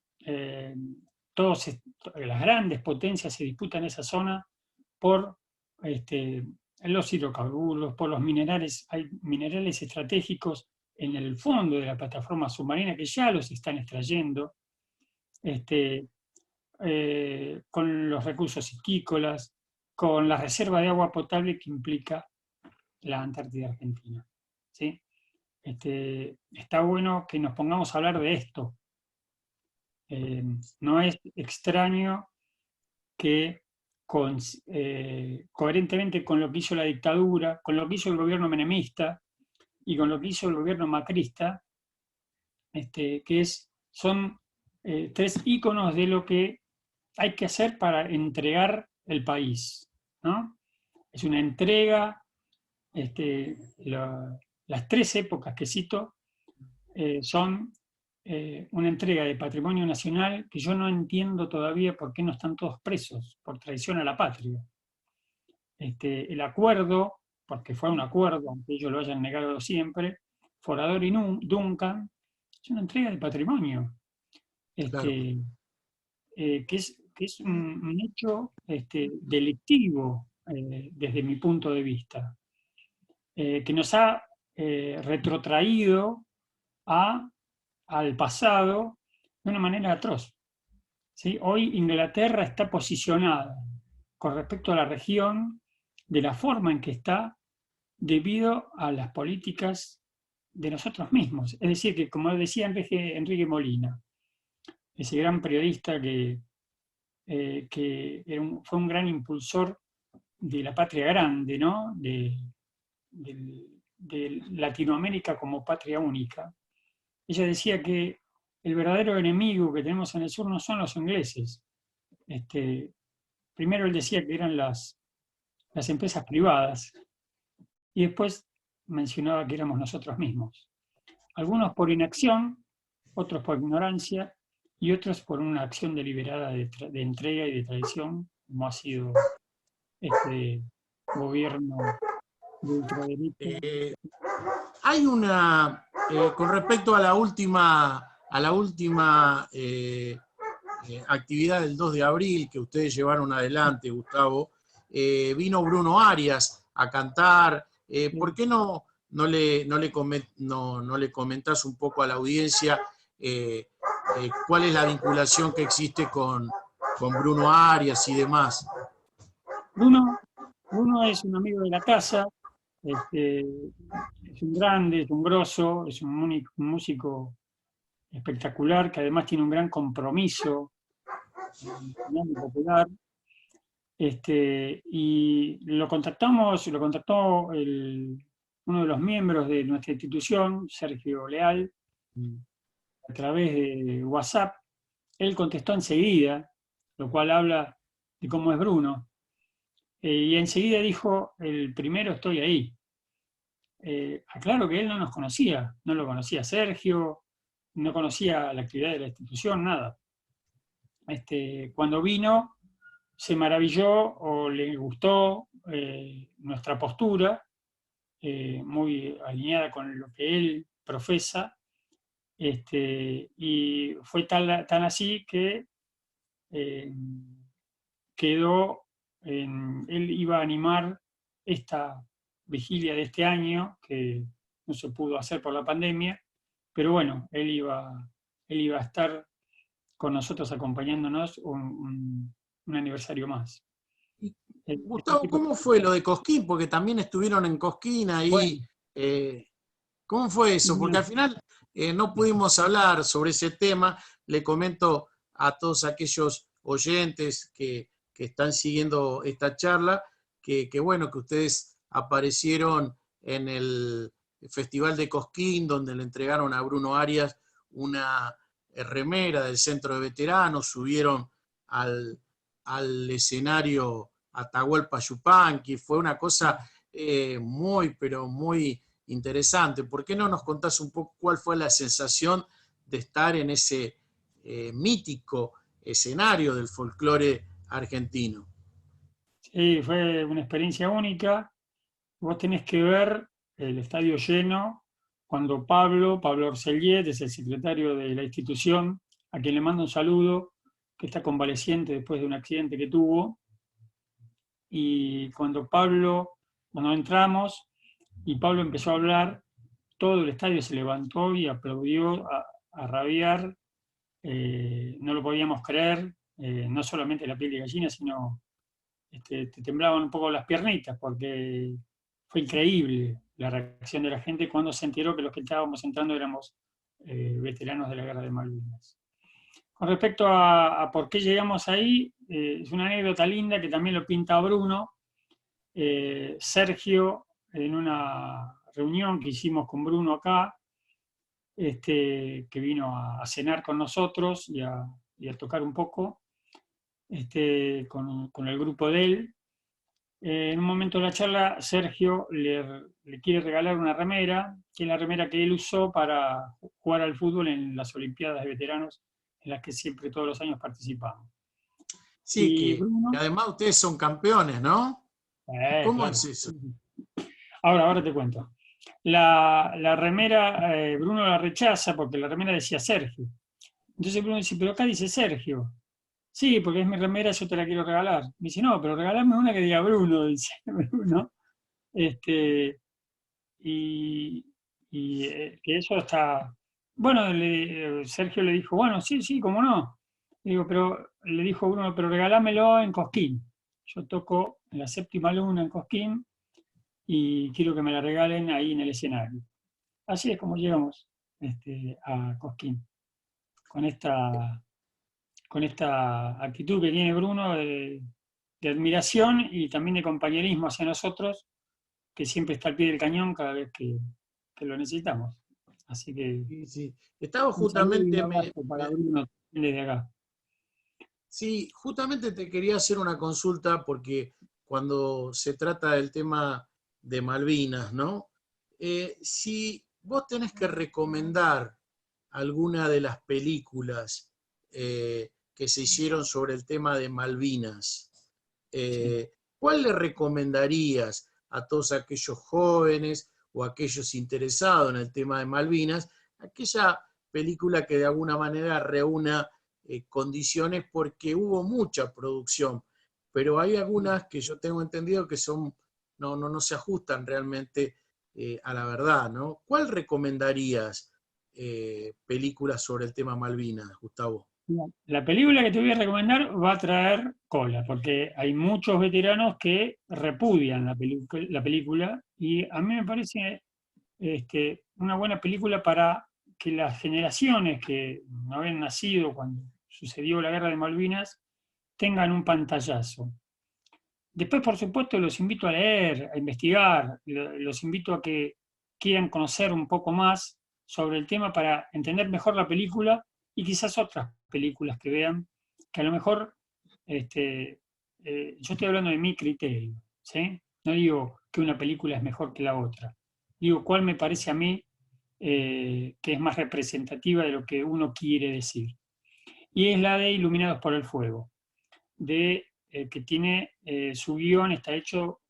Speaker 3: las grandes potencias se disputan esa zona por los hidrocarburos, por los minerales. Hay minerales estratégicos en el fondo de la plataforma submarina que ya los están extrayendo, con los recursos histícolas, con la reserva de agua potable que implica la Antártida Argentina, ¿sí? Está bueno que nos pongamos a hablar de esto. No es extraño que coherentemente con lo que hizo la dictadura, con lo que hizo el gobierno menemista y con lo que hizo el gobierno macrista, son tres íconos de lo que hay que hacer para entregar el país, ¿no? Es una entrega, las tres épocas que cito son una entrega de patrimonio nacional que yo no entiendo todavía por qué no están todos presos, por traición a la patria. El acuerdo, porque fue un acuerdo, aunque ellos lo hayan negado siempre, Forador y Duncan, es una entrega de patrimonio,
Speaker 2: Claro.
Speaker 3: que es un hecho delictivo desde mi punto de vista, que nos ha retrotraído al pasado de una manera atroz, ¿sí? Hoy Inglaterra está posicionada con respecto a la región de la forma en que está debido a las políticas de nosotros mismos. Es decir, que como decía Enrique Molina, ese gran periodista que fue un gran impulsor de la patria grande, ¿no? de Latinoamérica como patria única. Ella decía que el verdadero enemigo que tenemos en el sur no son los ingleses. Primero él decía que eran las empresas privadas y después mencionaba que éramos nosotros mismos. Algunos por inacción, otros por ignorancia y otros por una acción deliberada de entrega y de traición, como ha sido este gobierno de ultraderecha.
Speaker 2: Hay una, con respecto a la última actividad del 2 de abril que ustedes llevaron adelante, Gustavo, vino Bruno Arias a cantar. ¿Por qué no le comentás un poco a la audiencia cuál es la vinculación que existe con Bruno Arias y demás?
Speaker 3: Bruno es un amigo de la casa, es un grande, es un grosso, es un músico espectacular que además tiene un gran compromiso muy popular. Y lo contactó uno de los miembros de nuestra institución, Sergio Leal, a través de WhatsApp. Él contestó enseguida, lo cual habla de cómo es Bruno. Y enseguida dijo, el primero estoy ahí. Aclaro que él no nos conocía, no lo conocía Sergio, no conocía la actividad de la institución, nada. Cuando vino, se maravilló o le gustó nuestra postura, muy alineada con lo que él profesa, y fue tan así que quedó, él iba a animar esta vigilia de este año, que no se pudo hacer por la pandemia, pero bueno, él iba a estar con nosotros acompañándonos un aniversario más.
Speaker 2: Gustavo, ¿cómo fue lo de Cosquín? Porque también estuvieron en Cosquín ahí. Bueno, ¿cómo fue eso? Porque al final no pudimos hablar sobre ese tema. Le comento a todos aquellos oyentes que están siguiendo esta charla, que bueno, que ustedes aparecieron en el Festival de Cosquín, donde le entregaron a Bruno Arias una remera del Centro de Veteranos, subieron al escenario Atahualpa Yupanqui, fue una cosa muy, pero muy interesante. ¿Por qué no nos contás un poco cuál fue la sensación de estar en ese mítico escenario del folclore argentino?
Speaker 3: Sí, fue una experiencia única. Vos tenés que ver el estadio lleno cuando Pablo Orselliet, es el secretario de la institución, a quien le mando un saludo, que está convaleciente después de un accidente que tuvo, y cuando entramos y Pablo empezó a hablar, todo el estadio se levantó y aplaudió a rabiar, no lo podíamos creer, no solamente la piel de gallina, sino te temblaban un poco las piernitas, porque fue increíble la reacción de la gente cuando se enteró que los que estábamos entrando éramos veteranos de la Guerra de Malvinas. Con respecto a por qué llegamos ahí, es una anécdota linda que también lo pinta Bruno. Sergio, en una reunión que hicimos con Bruno acá, que vino a cenar con nosotros y a tocar un poco con el grupo de él. En un momento de la charla, Sergio le quiere regalar una remera, que es la remera que él usó para jugar al fútbol en las Olimpiadas de Veteranos, en las que siempre todos los años participamos.
Speaker 2: Sí,
Speaker 3: Y
Speaker 2: que
Speaker 3: Bruno,
Speaker 2: además ustedes son campeones, ¿no? ¿Cómo
Speaker 3: claro.
Speaker 2: es eso?
Speaker 3: Ahora te cuento. La remera, Bruno la rechaza porque la remera decía Sergio. Entonces Bruno dice, pero acá dice Sergio. Sí, porque es mi remera, yo te la quiero regalar. Me dice, no, pero regalame una que diga Bruno, dice Bruno. Y, que eso está... Bueno, Sergio le dijo, bueno, sí, sí, cómo no. Digo, pero le dijo Bruno, pero regálamelo en Cosquín. Yo toco en la séptima luna en Cosquín y quiero que me la regalen ahí en el escenario. Así es como llegamos a Cosquín, con esta, con esta actitud que tiene Bruno de admiración y también de compañerismo hacia nosotros, que siempre está al pie del cañón cada vez que lo necesitamos. Así que
Speaker 2: Sí, sí. Estaba
Speaker 3: un saludo y un
Speaker 2: justamente,
Speaker 3: abrazo para Bruno desde acá.
Speaker 2: sí, justamente te quería hacer una consulta porque cuando se trata del tema de Malvinas, ¿no? Si vos tenés que recomendar alguna de las películas que se hicieron sobre el tema de Malvinas,
Speaker 3: Sí.
Speaker 2: ¿cuál le recomendarías a todos aquellos jóvenes o aquellos interesados en el tema de Malvinas, aquella película que de alguna manera reúna condiciones porque hubo mucha producción, pero hay algunas que yo tengo entendido que son, no se ajustan realmente a la verdad, ¿no? ¿Cuál recomendarías películas sobre el tema Malvinas, Gustavo?
Speaker 3: La película que te voy a recomendar va a traer cola, porque hay muchos veteranos que repudian la película y a mí me parece una buena película para que las generaciones que no habían nacido cuando sucedió la Guerra de Malvinas tengan un pantallazo. Después, por supuesto, los invito a leer, a investigar, los invito a que quieran conocer un poco más sobre el tema para entender mejor la película y quizás otras películas que vean, que a lo mejor, yo estoy hablando de mi criterio, ¿sí? No digo que una película es mejor que la otra, digo cuál me parece a mí que es más representativa de lo que uno quiere decir. Y es la de Iluminados por el Fuego, que tiene su guión, está hecho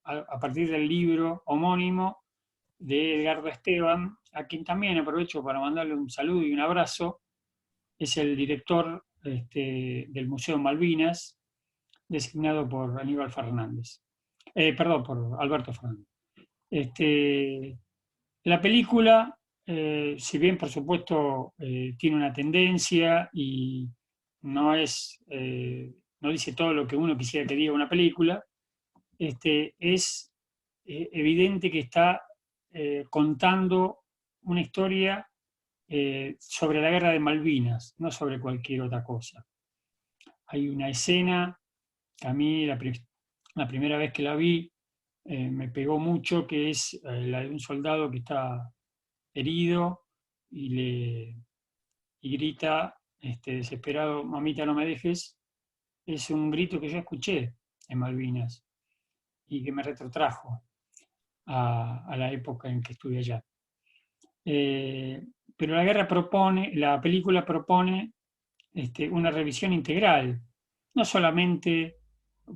Speaker 3: a partir del libro homónimo de Edgardo Esteban, a quien también aprovecho para mandarle un saludo y un abrazo. Es el director del Museo Malvinas, designado por Aníbal Fernández. Perdón, por Alberto Fernández. La película, si bien por supuesto tiene una tendencia y no no dice todo lo que uno quisiera que diga una película, es evidente que está contando una historia sobre la guerra de Malvinas, no sobre cualquier otra cosa. Hay una escena que a mí la primera vez que la vi, me pegó mucho, que es la de un soldado que está herido y grita desesperado, mamita, no me dejes. Es un grito que yo escuché en Malvinas y que me retrotrajo a la época en que estuve allá. Pero la película propone una revisión integral, no solamente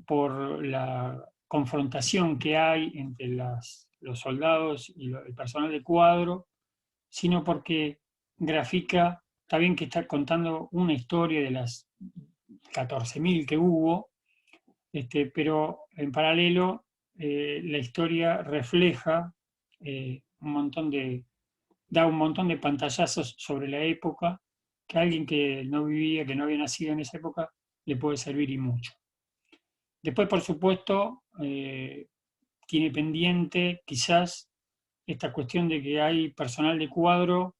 Speaker 3: por la confrontación que hay entre los soldados y el personal de cuadro, sino porque grafica, está bien que está contando una historia de las 14.000 que hubo, pero en paralelo la historia refleja da un montón de pantallazos sobre la época que a alguien que no vivía, que no había nacido en esa época, le puede servir y mucho. Después, por supuesto, tiene pendiente quizás esta cuestión de que hay personal de cuadro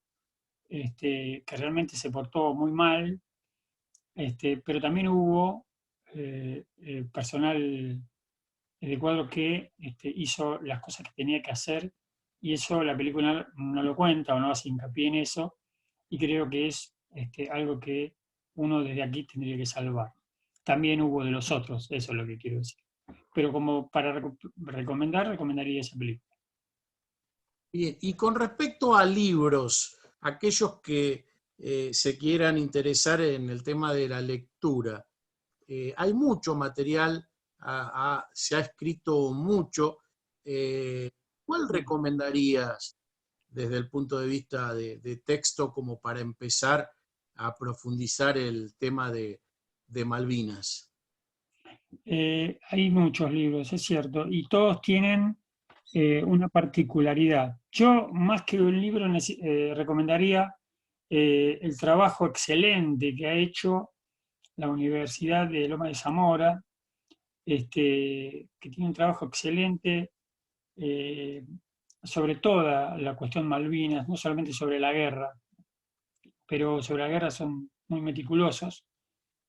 Speaker 3: que realmente se portó muy mal, pero también hubo personal de cuadro que hizo las cosas que tenía que hacer, y eso la película no lo cuenta o no hace hincapié en eso, y creo que es algo que uno desde aquí tendría que salvar. También hubo de los otros, eso es lo que quiero decir. Pero como para recomendaría esa película.
Speaker 2: Bien, y con respecto a libros, aquellos que se quieran interesar en el tema de la lectura, hay mucho material, se ha escrito mucho. ¿Cuál recomendarías desde el punto de vista de texto como para empezar a profundizar el tema de Malvinas?
Speaker 3: Hay muchos libros, es cierto, y todos tienen una particularidad. Yo, más que un libro, recomendaría el trabajo excelente que ha hecho la Universidad de Loma de Zamora, que tiene un trabajo excelente eh, sobre toda la cuestión Malvinas, no solamente sobre la guerra, pero sobre la guerra son muy meticulosos,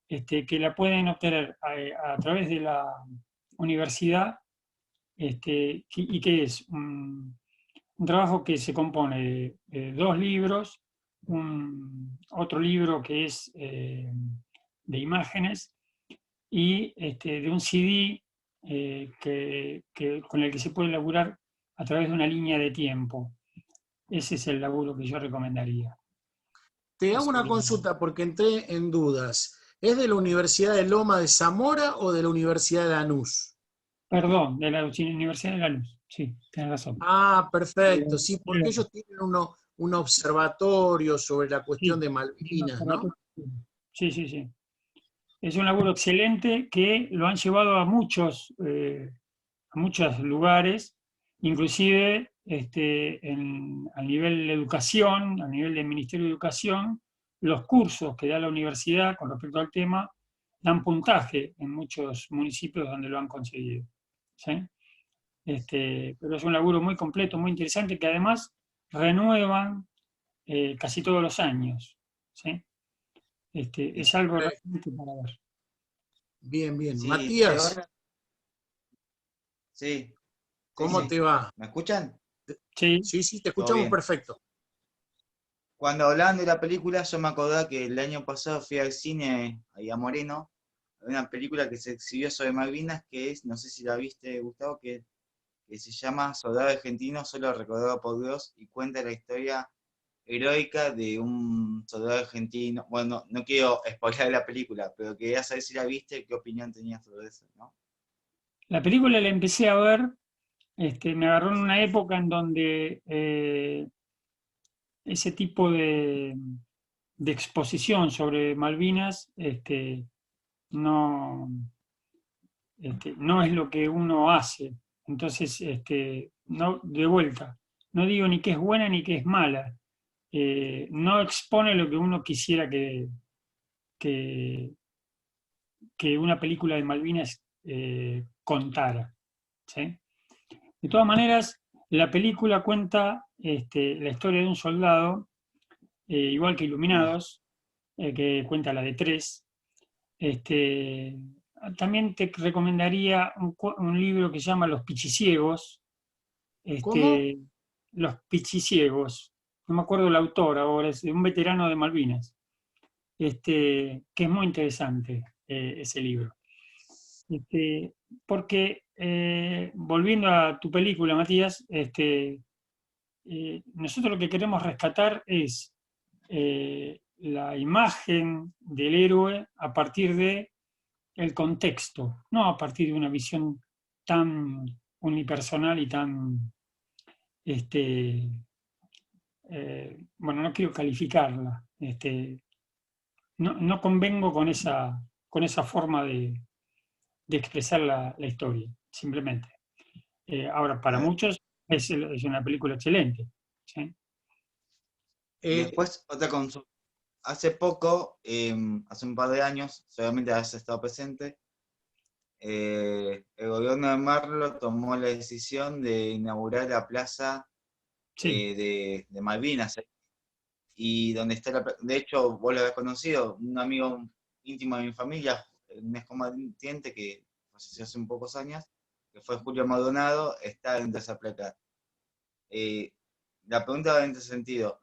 Speaker 3: que la pueden obtener a través de la universidad, y que es un trabajo que se compone de dos libros, otro libro que es de imágenes, y de un CD con el que se puede laburar a través de una línea de tiempo. Ese es el laburo que yo recomendaría.
Speaker 2: Te hago una consulta porque entré en dudas. ¿Es de la Universidad de Loma de Zamora o de la Universidad de Lanús?
Speaker 3: Perdón, de la Universidad de la Luz, sí, tienes razón.
Speaker 2: Ah, perfecto, sí, porque ellos tienen un observatorio sobre la cuestión
Speaker 3: Sí,
Speaker 2: de Malvinas, ¿no?
Speaker 3: sí, sí, sí. Es un laburo excelente que lo han llevado a muchos lugares, inclusive a nivel de educación, a nivel del Ministerio de Educación, los cursos que da la universidad con respecto al tema dan puntaje en muchos municipios donde lo han conseguido. ¿Sí? Pero es un laburo muy completo, muy interesante, que además renuevan casi todos los años. ¿Sí? Es algo realmente para ver.
Speaker 2: Bien, bien.
Speaker 1: Sí,
Speaker 2: Matías,
Speaker 1: sí, sí,
Speaker 2: ¿cómo
Speaker 1: sí.
Speaker 2: te va?
Speaker 1: ¿Me escuchan?
Speaker 3: Sí,
Speaker 2: Sí, sí, te
Speaker 1: Todo
Speaker 2: escuchamos
Speaker 1: bien.
Speaker 2: perfecto.
Speaker 1: Cuando hablaban de la película, yo me acordaba que el año pasado fui al cine, ahí a Moreno, una película que se exhibió sobre Malvinas, que es, no sé si la viste, Gustavo, que se llama Soldado Argentino, solo recordado por Dios, y cuenta la historia heroica de un soldado argentino. Bueno, no quiero spoiler la película, pero quería saber si la viste, qué opinión tenías sobre eso, ¿no?
Speaker 3: la película la empecé a ver, me agarró en una época en donde ese tipo de exposición sobre Malvinas no, no es lo que uno hace. Entonces, no, de vuelta, no digo ni que es buena ni que es mala. No expone lo que uno quisiera que, que una película de Malvinas contara. ¿Sí? De todas maneras, la película cuenta la historia de un soldado, igual que Iluminados, que cuenta la de tres, también te recomendaría un libro que se llama Los Pichiciegos.
Speaker 2: ¿Cómo?
Speaker 3: Los Pichiciegos. No me acuerdo el autor ahora, es de un veterano de Malvinas. Que es muy interesante ese libro. Porque, volviendo a tu película, Matías, nosotros lo que queremos rescatar es la imagen del héroe a partir de el contexto, no a partir de una visión tan unipersonal y tan, bueno, no quiero calificarla, no convengo con esa forma de expresar la historia, simplemente. Ahora, para
Speaker 1: Eh,
Speaker 3: muchos es una película excelente. ¿Sí?
Speaker 1: y
Speaker 2: Eh,
Speaker 1: después, otra consulta. Hace poco, hace un par de años, seguramente has estado presente, el gobierno de Marlo tomó la decisión de inaugurar la plaza
Speaker 3: Sí.
Speaker 1: de Malvinas, y donde está de hecho, vos lo habés conocido, un amigo íntimo de mi familia, un excombatiente que falleció hace un pocos años, que fue Julio Maldonado, está dentro de esa placa. Eh, la pregunta va en este sentido: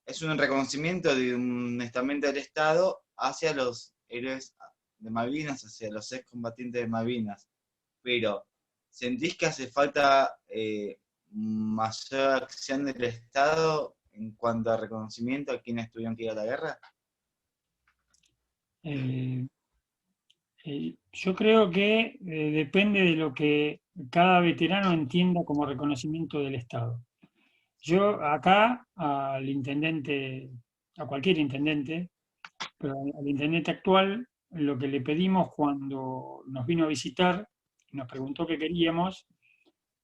Speaker 1: es un reconocimiento de un estamento del Estado hacia los héroes de Malvinas, hacia los excombatientes de Malvinas, pero ¿sentís que hace falta mayor acción del Estado en cuanto a reconocimiento a quienes tuvieron que ir a la guerra?
Speaker 3: Eh, yo creo que depende de lo que cada veterano entienda como reconocimiento del Estado. Yo acá al intendente, a cualquier intendente, pero al intendente actual, lo que le pedimos cuando nos vino a visitar, nos preguntó qué queríamos,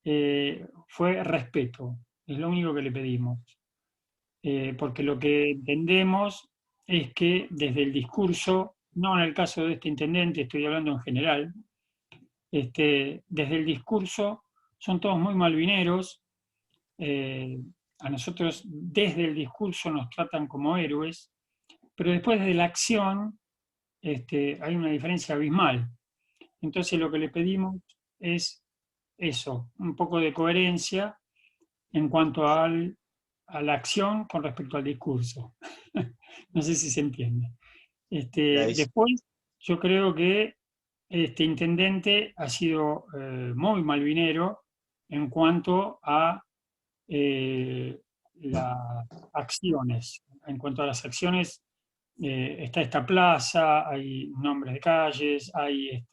Speaker 3: fue respeto. Es lo único que le pedimos. Porque lo que entendemos es que desde el discurso, no en el caso de este intendente, estoy hablando en general, desde el discurso son todos muy malvineros, a nosotros desde el discurso nos tratan como héroes, pero después de la acción hay una diferencia abismal. Entonces lo que le pedimos es eso, un poco de coherencia en cuanto a la acción con respecto al discurso. No sé si se entiende.
Speaker 1: Clarísimo.
Speaker 3: Después, yo creo que este intendente ha sido muy malvinero en cuanto a las acciones. En cuanto a las acciones, está esta plaza, hay nombres de calles, hay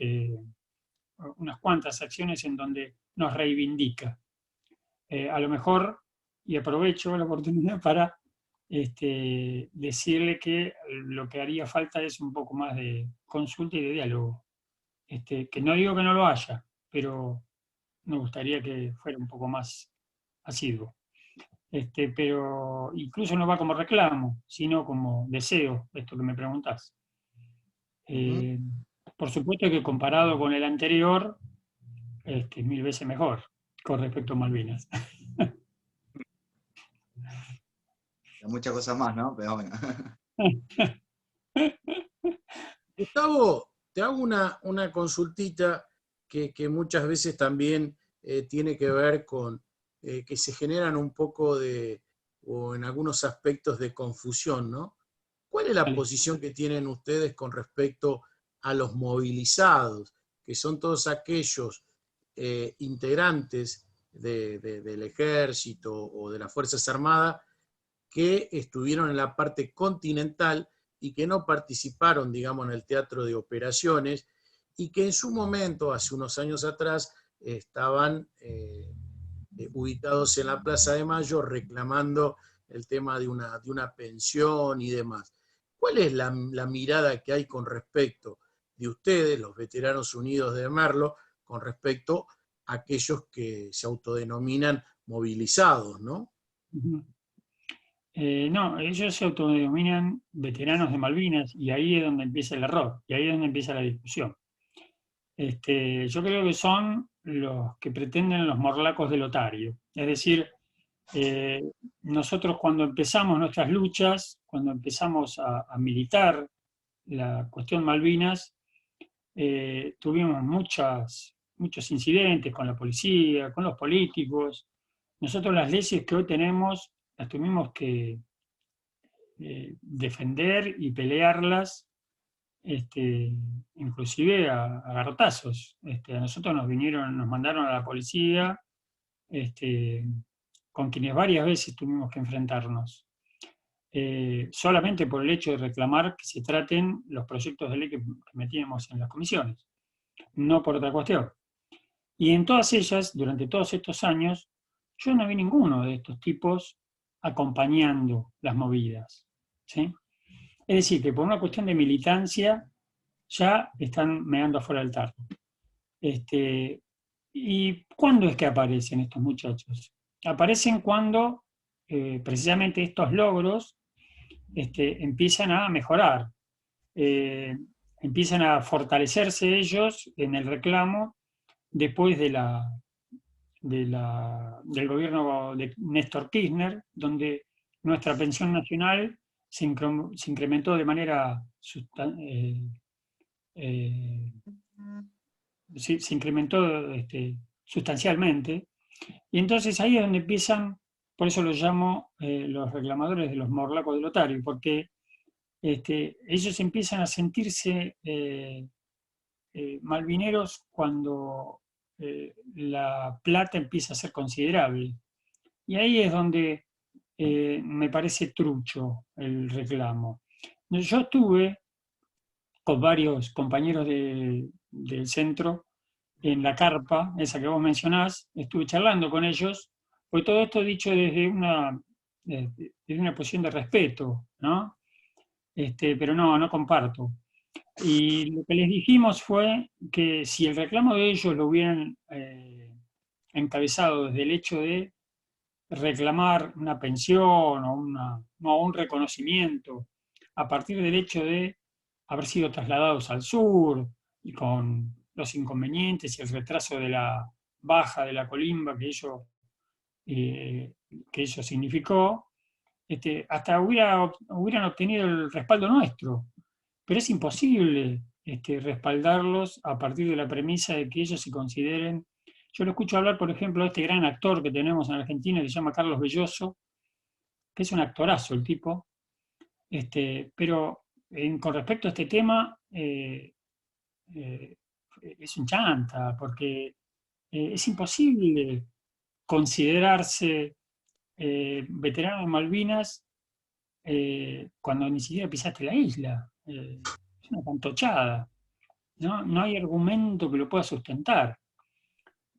Speaker 3: unas cuantas acciones en donde nos reivindica. A lo mejor, y aprovecho la oportunidad para decirle que lo que haría falta es un poco más de consulta y de diálogo. Que no digo que no lo haya, pero me gustaría que fuera un poco más asiduo. Pero incluso no va como reclamo, sino como deseo, esto que me preguntás.
Speaker 1: Ujú.
Speaker 3: Eh, por supuesto que comparado con el anterior, mil veces mejor con respecto a Malvinas.
Speaker 1: Hay muchas cosas más, ¿no? Pero bueno.
Speaker 2: Gustavo, te hago una consultita que muchas veces también tiene que ver con que se generan un poco de, o en algunos aspectos de confusión, ¿no? ¿Cuál es la
Speaker 3: Vale.
Speaker 2: posición que tienen ustedes con respecto a los movilizados, que son todos aquellos integrantes del ejército o de las Fuerzas Armadas que estuvieron en la parte continental y que no participaron, digamos, en el teatro de operaciones y que en su momento, hace unos años atrás, estaban ubicados en la Plaza de Mayo reclamando el tema de una pensión y demás? ¿Cuál es la mirada que hay con respecto de ustedes, los veteranos unidos de Merlo, con respecto a aquellos que se autodenominan movilizados, ¿no?
Speaker 3: Ujú. No, ellos se autodenominan veteranos de Malvinas y ahí es donde empieza el error, y ahí es donde empieza la discusión. Yo creo que son los que pretenden los morlacos de Lotario. Es decir, eh, nosotros cuando empezamos nuestras luchas, cuando empezamos a militar la cuestión Malvinas, tuvimos muchos incidentes con la policía, con los políticos. Nosotros las leyes que hoy tenemos las tuvimos que defender y pelearlas, inclusive a garrotazos. A nosotros nos mandaron a la policía, con quienes varias veces tuvimos que enfrentarnos. Solamente por el hecho de reclamar que se traten los proyectos de ley que metíamos en las comisiones, no por otra cuestión. Y en todas ellas, durante todos estos años, yo no vi ninguno de estos tipos acompañando las movidas, ¿sí? Es decir, que por una cuestión de militancia ya están meando afuera del tarro. ¿Y cuándo es que aparecen estos muchachos? Aparecen cuando precisamente estos logros empiezan a mejorar, empiezan a fortalecerse ellos en el reclamo después del gobierno de Néstor Kirchner, donde nuestra pensión nacional se incrementó de manera se incrementó sustancialmente, y entonces ahí es donde empiezan, por eso los llamo los reclamadores de los morlacos de Lotario, porque ellos empiezan a sentirse malvineros cuando la plata empieza a ser considerable. Y ahí es donde me parece trucho el reclamo. Yo estuve con varios compañeros del centro en la carpa, esa que vos mencionás, estuve charlando con ellos, porque todo esto dicho desde una posición de respeto, ¿no? Pero no comparto. Y lo que les dijimos fue que si el reclamo de ellos lo hubieran encabezado desde el hecho de reclamar una pensión o un reconocimiento a partir del hecho de haber sido trasladados al sur y con los inconvenientes y el retraso de la baja de la colimba que eso significó, hasta hubieran obtenido el respaldo nuestro. Pero es imposible respaldarlos a partir de la premisa de que ellos se consideren. Yo lo escucho hablar, por ejemplo, de este gran actor que tenemos en Argentina, que se llama Carlos Belloso, que es un actorazo el tipo, pero con respecto a este tema, es un chanta, porque es imposible considerarse veterano de Malvinas cuando ni siquiera pisaste la isla. Es una pantochada. No hay argumento que lo pueda sustentar.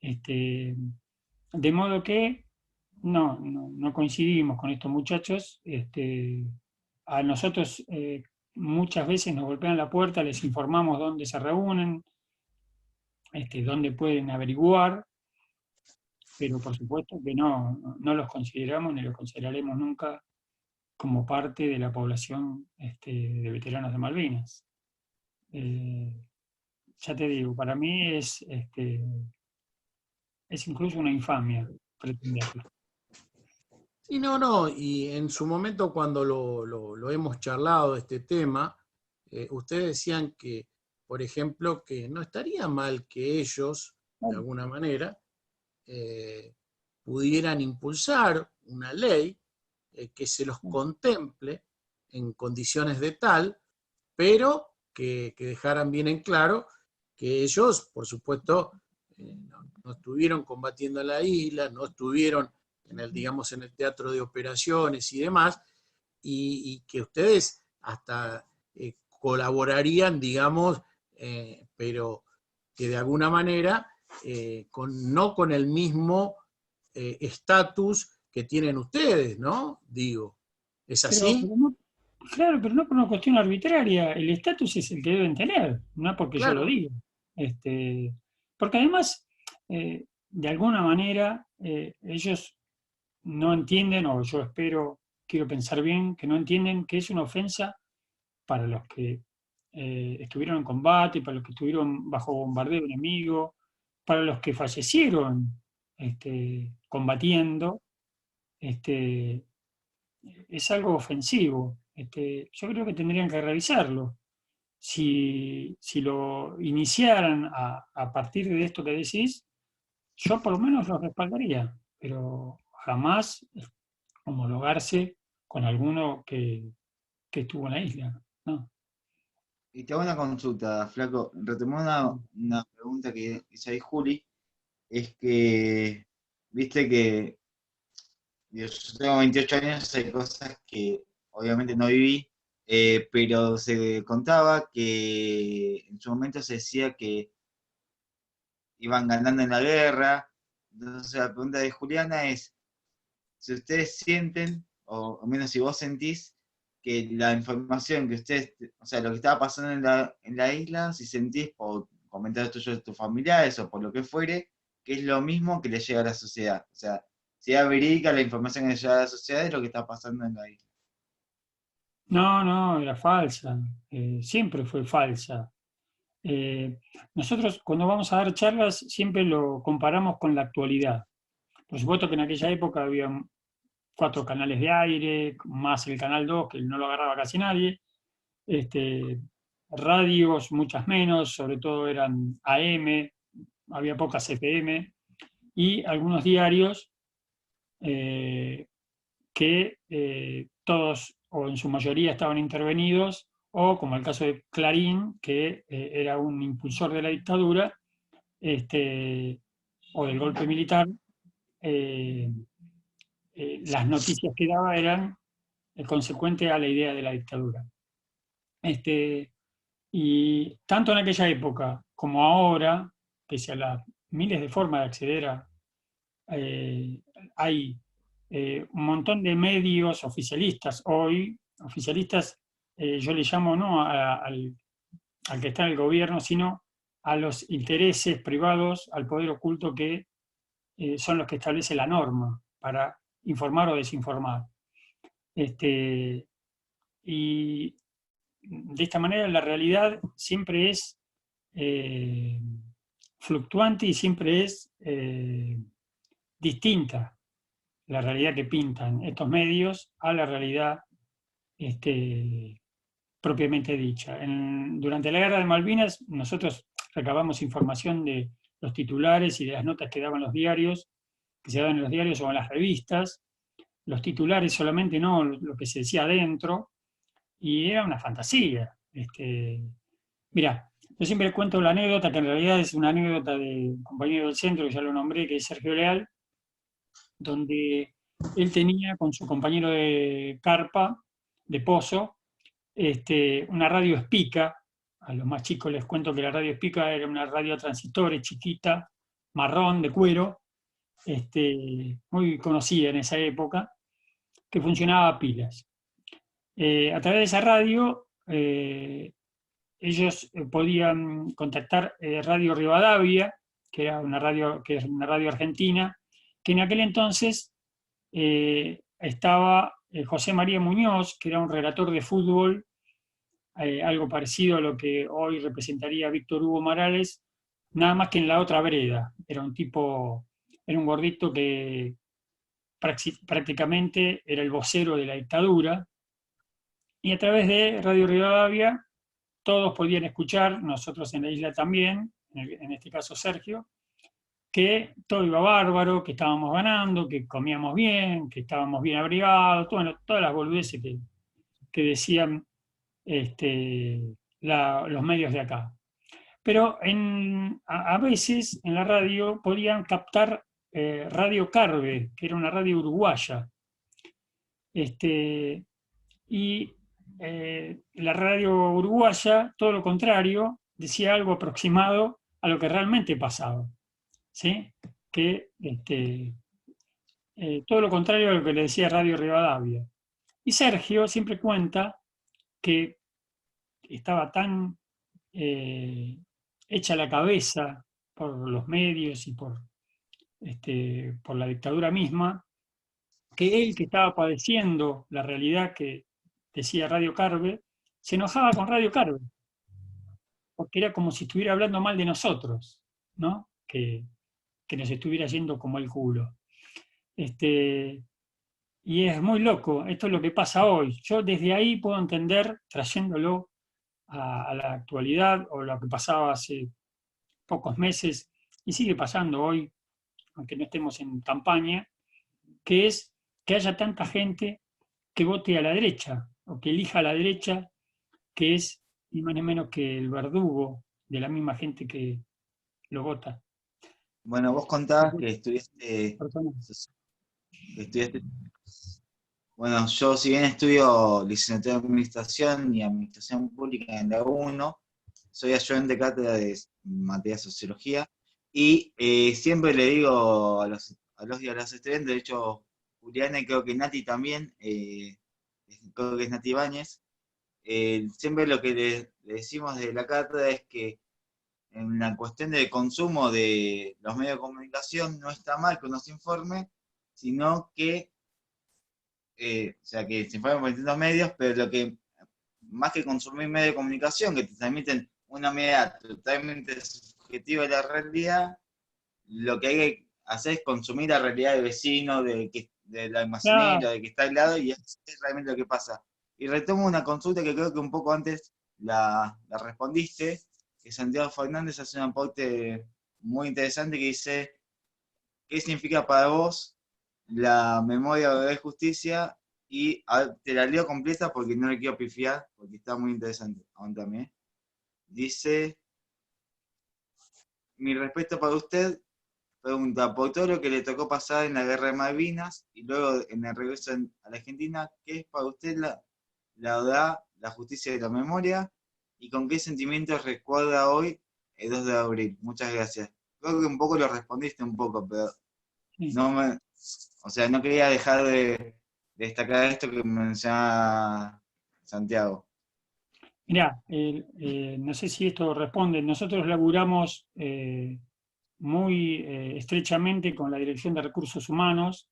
Speaker 3: De modo que no coincidimos con estos muchachos. A nosotros muchas veces nos golpean la puerta, les informamos dónde se reúnen, dónde pueden averiguar, pero por supuesto que no los consideramos ni los consideraremos nunca como parte de la población de veteranos de Malvinas. Ya te digo, para mí es incluso una infamia pretenderlo.
Speaker 2: Sí, no, y en su momento cuando lo hemos charlado este tema, ustedes decían que, por ejemplo, que no estaría mal que ellos, de alguna manera, pudieran impulsar una ley que se los contemple en condiciones de tal, pero que dejaran bien en claro que ellos, por supuesto, no estuvieron combatiendo en la isla, no estuvieron en el teatro de operaciones y demás, y que ustedes hasta colaborarían, pero que de alguna manera, no con el mismo estatus que tienen ustedes, ¿no? Digo, ¿es así?
Speaker 3: Claro, pero no por una cuestión arbitraria. El estatus es el que deben tener, no porque
Speaker 2: claro.
Speaker 3: Yo lo diga. Porque además, de alguna manera, ellos no entienden, o yo quiero pensar bien, que no entienden que es una ofensa para los que estuvieron en combate, para los que estuvieron bajo bombardeo enemigo, para los que fallecieron combatiendo. Es algo ofensivo. Yo creo que tendrían que revisarlo. si lo iniciaran a partir de esto que decís, yo por lo menos lo respaldaría, pero jamás homologarse con alguno que estuvo en la isla, ¿no?
Speaker 1: Y te hago una consulta, Flaco. Retomando una pregunta que hizo ahí Juli, es que, viste que yo tengo 28 años, hay cosas que obviamente no viví, pero se contaba que en su momento se decía que iban ganando en la guerra. Entonces la pregunta de Juliana es, si ustedes sienten, o al menos si vos sentís, que la información que ustedes, o sea, lo que estaba pasando en la isla, si sentís por comentarios tuyos de tus familiares o por lo que fuere, que es lo mismo que le llega a la sociedad. O sea, si es verídica la información que le llega a la sociedad es lo que está pasando en la isla.
Speaker 3: No, no, era falsa, siempre fue falsa. Nosotros cuando vamos a dar charlas siempre lo comparamos con la actualidad. Por supuesto que en aquella época había 4 canales de aire, más el canal 2, que no lo agarraba casi nadie. Radios, muchas menos, sobre todo eran AM, había pocas FM, y algunos diarios que todos o en su mayoría estaban intervenidos, o como el caso de Clarín, que era un impulsor de la dictadura, o del golpe militar, eh, las noticias que daba eran consecuentes a la idea de la dictadura. Y tanto en aquella época como ahora, pese a las miles de formas de acceder eh, hay un montón de medios oficialistas hoy, oficialistas yo le llamo no al que está en el gobierno, sino a los intereses privados, al poder oculto que son los que establece la norma para informar o desinformar. Y de esta manera la realidad siempre es fluctuante y siempre es distinta, la realidad que pintan estos medios a la realidad propiamente dicha. Durante la Guerra de Malvinas nosotros recabamos información de los titulares y de las notas que daban los diarios, que se daban en los diarios o en las revistas, los titulares solamente, no lo que se decía adentro, y era una fantasía. Mira, yo siempre cuento la anécdota, que en realidad es una anécdota de un compañero del centro, que ya lo nombré, que es Sergio Leal, donde él tenía con su compañero de carpa, de pozo, una radio Espica. A los más chicos les cuento que la radio Espica era una radio a transistores chiquita, marrón, de cuero, muy conocida en esa época, que funcionaba a pilas. A través de esa radio, ellos podían contactar Radio Rivadavia, que era una radio argentina, que en aquel entonces estaba José María Muñoz, que era un relator de fútbol, algo parecido a lo que hoy representaría Víctor Hugo Morales, nada más que en la otra vereda. Era un gordito que prácticamente era el vocero de la dictadura, y a través de Radio Rivadavia todos podían escuchar, nosotros en la isla también, en este caso Sergio, que todo iba bárbaro, que estábamos ganando, que comíamos bien, que estábamos bien abrigados, bueno, todas las boludeces que decían los medios de acá. Pero a veces en la radio podían captar Radio Carve, que era una radio uruguaya. Y la radio uruguaya, todo lo contrario, decía algo aproximado a lo que realmente pasaba. ¿Sí? Que todo lo contrario a lo que le decía Radio Rivadavia. Y Sergio siempre cuenta que estaba tan hecha la cabeza por los medios y por la dictadura misma, que él, que estaba padeciendo la realidad que decía Radio Carve, se enojaba con Radio Carve, porque era como si estuviera hablando mal de nosotros, ¿no? Que nos estuviera yendo como el culo. Y es muy loco, esto es lo que pasa hoy. Yo desde ahí puedo entender, trayéndolo a la actualidad o lo que pasaba hace pocos meses y sigue pasando hoy, aunque no estemos en campaña, que es que haya tanta gente que vote a la derecha o que elija a la derecha, que es ni más ni menos que el verdugo de la misma gente que lo vota.
Speaker 1: Bueno, vos contabas que estudiaste. Bueno, yo si bien estudio licenciatura en Administración y Administración Pública en la UNO, soy ayudante de cátedra de materia de Sociología, y siempre le digo a los y a las estudiantes, de hecho, Juliana y creo que Nati también, creo que es Nati Ibáñez, siempre lo que le decimos de la cátedra es que en la cuestión del consumo de los medios de comunicación no está mal que uno se informe, sino que o sea, que se informan por distintos medios, pero lo que, más que consumir medios de comunicación que te transmiten una mirada totalmente subjetiva de la realidad, lo que hay que hacer es consumir la realidad del vecino, del almacenero, de que está al lado, y es realmente lo que pasa. Y retomo una consulta que creo que un poco antes la respondiste, que Santiago Fernández hace un aporte muy interesante que dice, ¿qué significa para vos la memoria de justicia? Y te la leo completa porque no le quiero pifiar, porque está muy interesante. Aguántame. Dice, mi respeto para usted, pregunta, por todo lo que le tocó pasar en la guerra de Malvinas y luego en el regreso a la Argentina, ¿qué es para usted la verdad, la justicia y la memoria? ¿Y con qué sentimientos recuerda hoy el 2 de abril? Muchas gracias. Creo que un poco lo respondiste un poco, pero no me, o sea, no quería dejar de destacar esto que mencionaba Santiago.
Speaker 3: Mirá, no sé si esto responde, nosotros laburamos muy estrechamente con la Dirección de Recursos Humanos,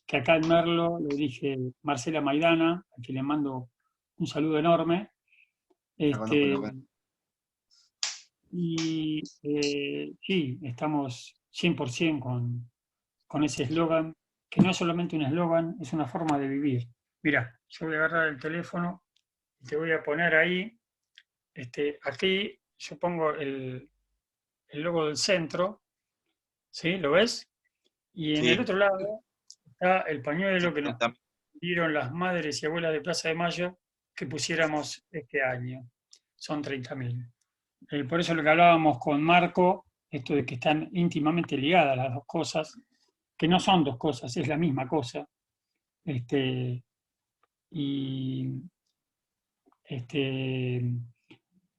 Speaker 3: que acá en Merlo lo dirige Marcela Maidana, a quien le mando un saludo enorme.
Speaker 1: La conozco.
Speaker 3: Y sí, estamos 100% con ese eslogan, que no es solamente un eslogan, es una forma de vivir. Mira, yo voy a agarrar el teléfono y te voy a poner ahí, aquí yo pongo el logo del centro, ¿sí? ¿Lo ves? Y en el
Speaker 1: Sí,
Speaker 3: otro lado está el pañuelo que nos
Speaker 1: también.
Speaker 3: dieron las madres y abuelas de Plaza de Mayo que pusiéramos este año. Son 30.000. Por eso lo que hablábamos con Marco, esto de que están íntimamente ligadas las dos cosas, que no son dos cosas, es la misma cosa. Y, este,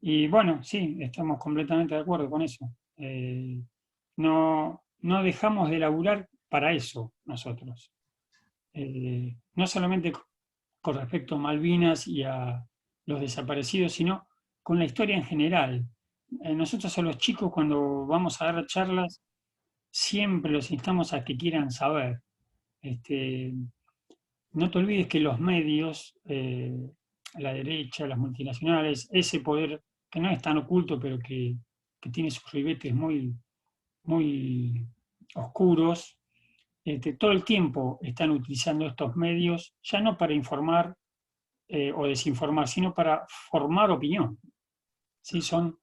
Speaker 3: y bueno, sí, estamos completamente de acuerdo con eso. No dejamos de laburar para eso nosotros. No solamente con respecto a Malvinas y a los desaparecidos, sino con la historia en general. Nosotros a los chicos cuando vamos a dar charlas siempre los instamos a que quieran saber. No te olvides que los medios, la derecha, las multinacionales, ese poder que no es tan oculto, pero que tiene sus ribetes muy, muy oscuros, todo el tiempo están utilizando estos medios, ya no para informar o desinformar, sino para formar opinión. ¿Sí? Son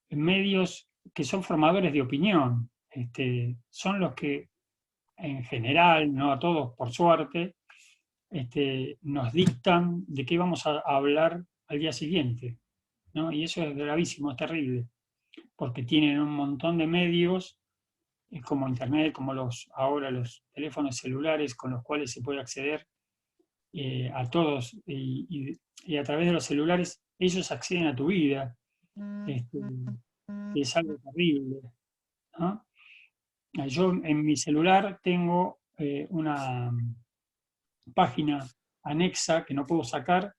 Speaker 3: medios que son formadores de opinión, son los que en general, no a todos por suerte, nos dictan de qué vamos a hablar al día siguiente, ¿no? Y eso es gravísimo, es terrible, porque tienen un montón de medios, como Internet, como ahora los teléfonos celulares con los cuales se puede acceder a todos, y a través de los celulares ellos acceden a tu vida, que es algo terrible, ¿no? Yo en mi celular tengo una página anexa que no puedo sacar,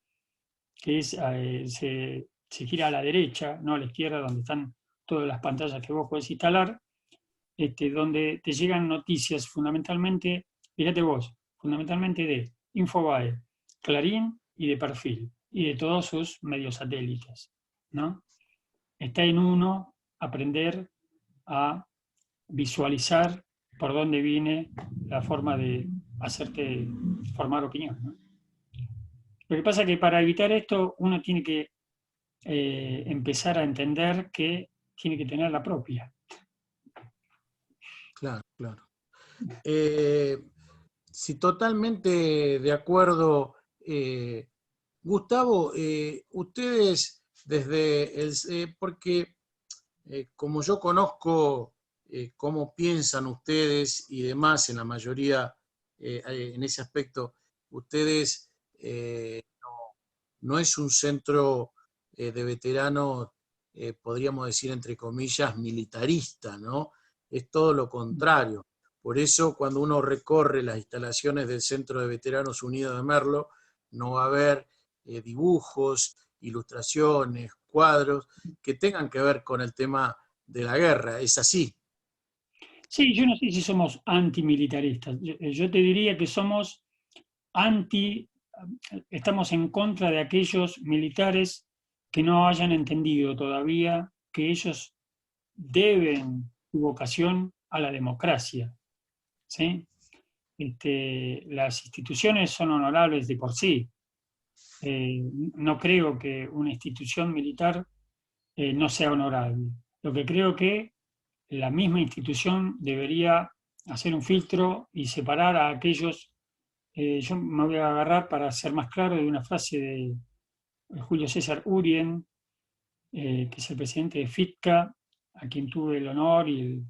Speaker 3: que se gira a la derecha, no a la izquierda, donde están todas las pantallas que vos podés instalar, donde te llegan noticias fundamentalmente, fíjate vos, fundamentalmente de Infobae, Clarín y de Perfil, y de todos sus medios satélites, ¿no? Está en uno aprender a visualizar por dónde viene la forma de hacerte formar opinión, ¿no? Lo que pasa es que para evitar esto uno tiene que empezar a entender que tiene que tener la propia.
Speaker 2: Claro, claro. Sí, totalmente de acuerdo. Gustavo, ustedes desde porque como yo conozco cómo piensan ustedes y demás en la mayoría, en ese aspecto, ustedes no es un centro de veteranos, podríamos decir entre comillas, militarista, ¿no? Es todo lo contrario. Por eso cuando uno recorre las instalaciones del Centro de Veteranos Unidos de Merlo, no va a haber dibujos, ilustraciones, cuadros que tengan que ver con el tema de la guerra. ¿Es así?
Speaker 3: Sí, yo no sé si somos antimilitaristas. Yo te diría que somos estamos en contra de aquellos militares que no hayan entendido todavía que ellos deben su vocación a la democracia. ¿Sí? Las instituciones son honorables de por sí. No creo que una institución militar no sea honorable. Lo que creo que la misma institución debería hacer un filtro y separar a aquellos. Yo me voy a agarrar, para ser más claro, de una frase de Julio César Urien, que es el presidente de FITCA, a quien tuve el honor y el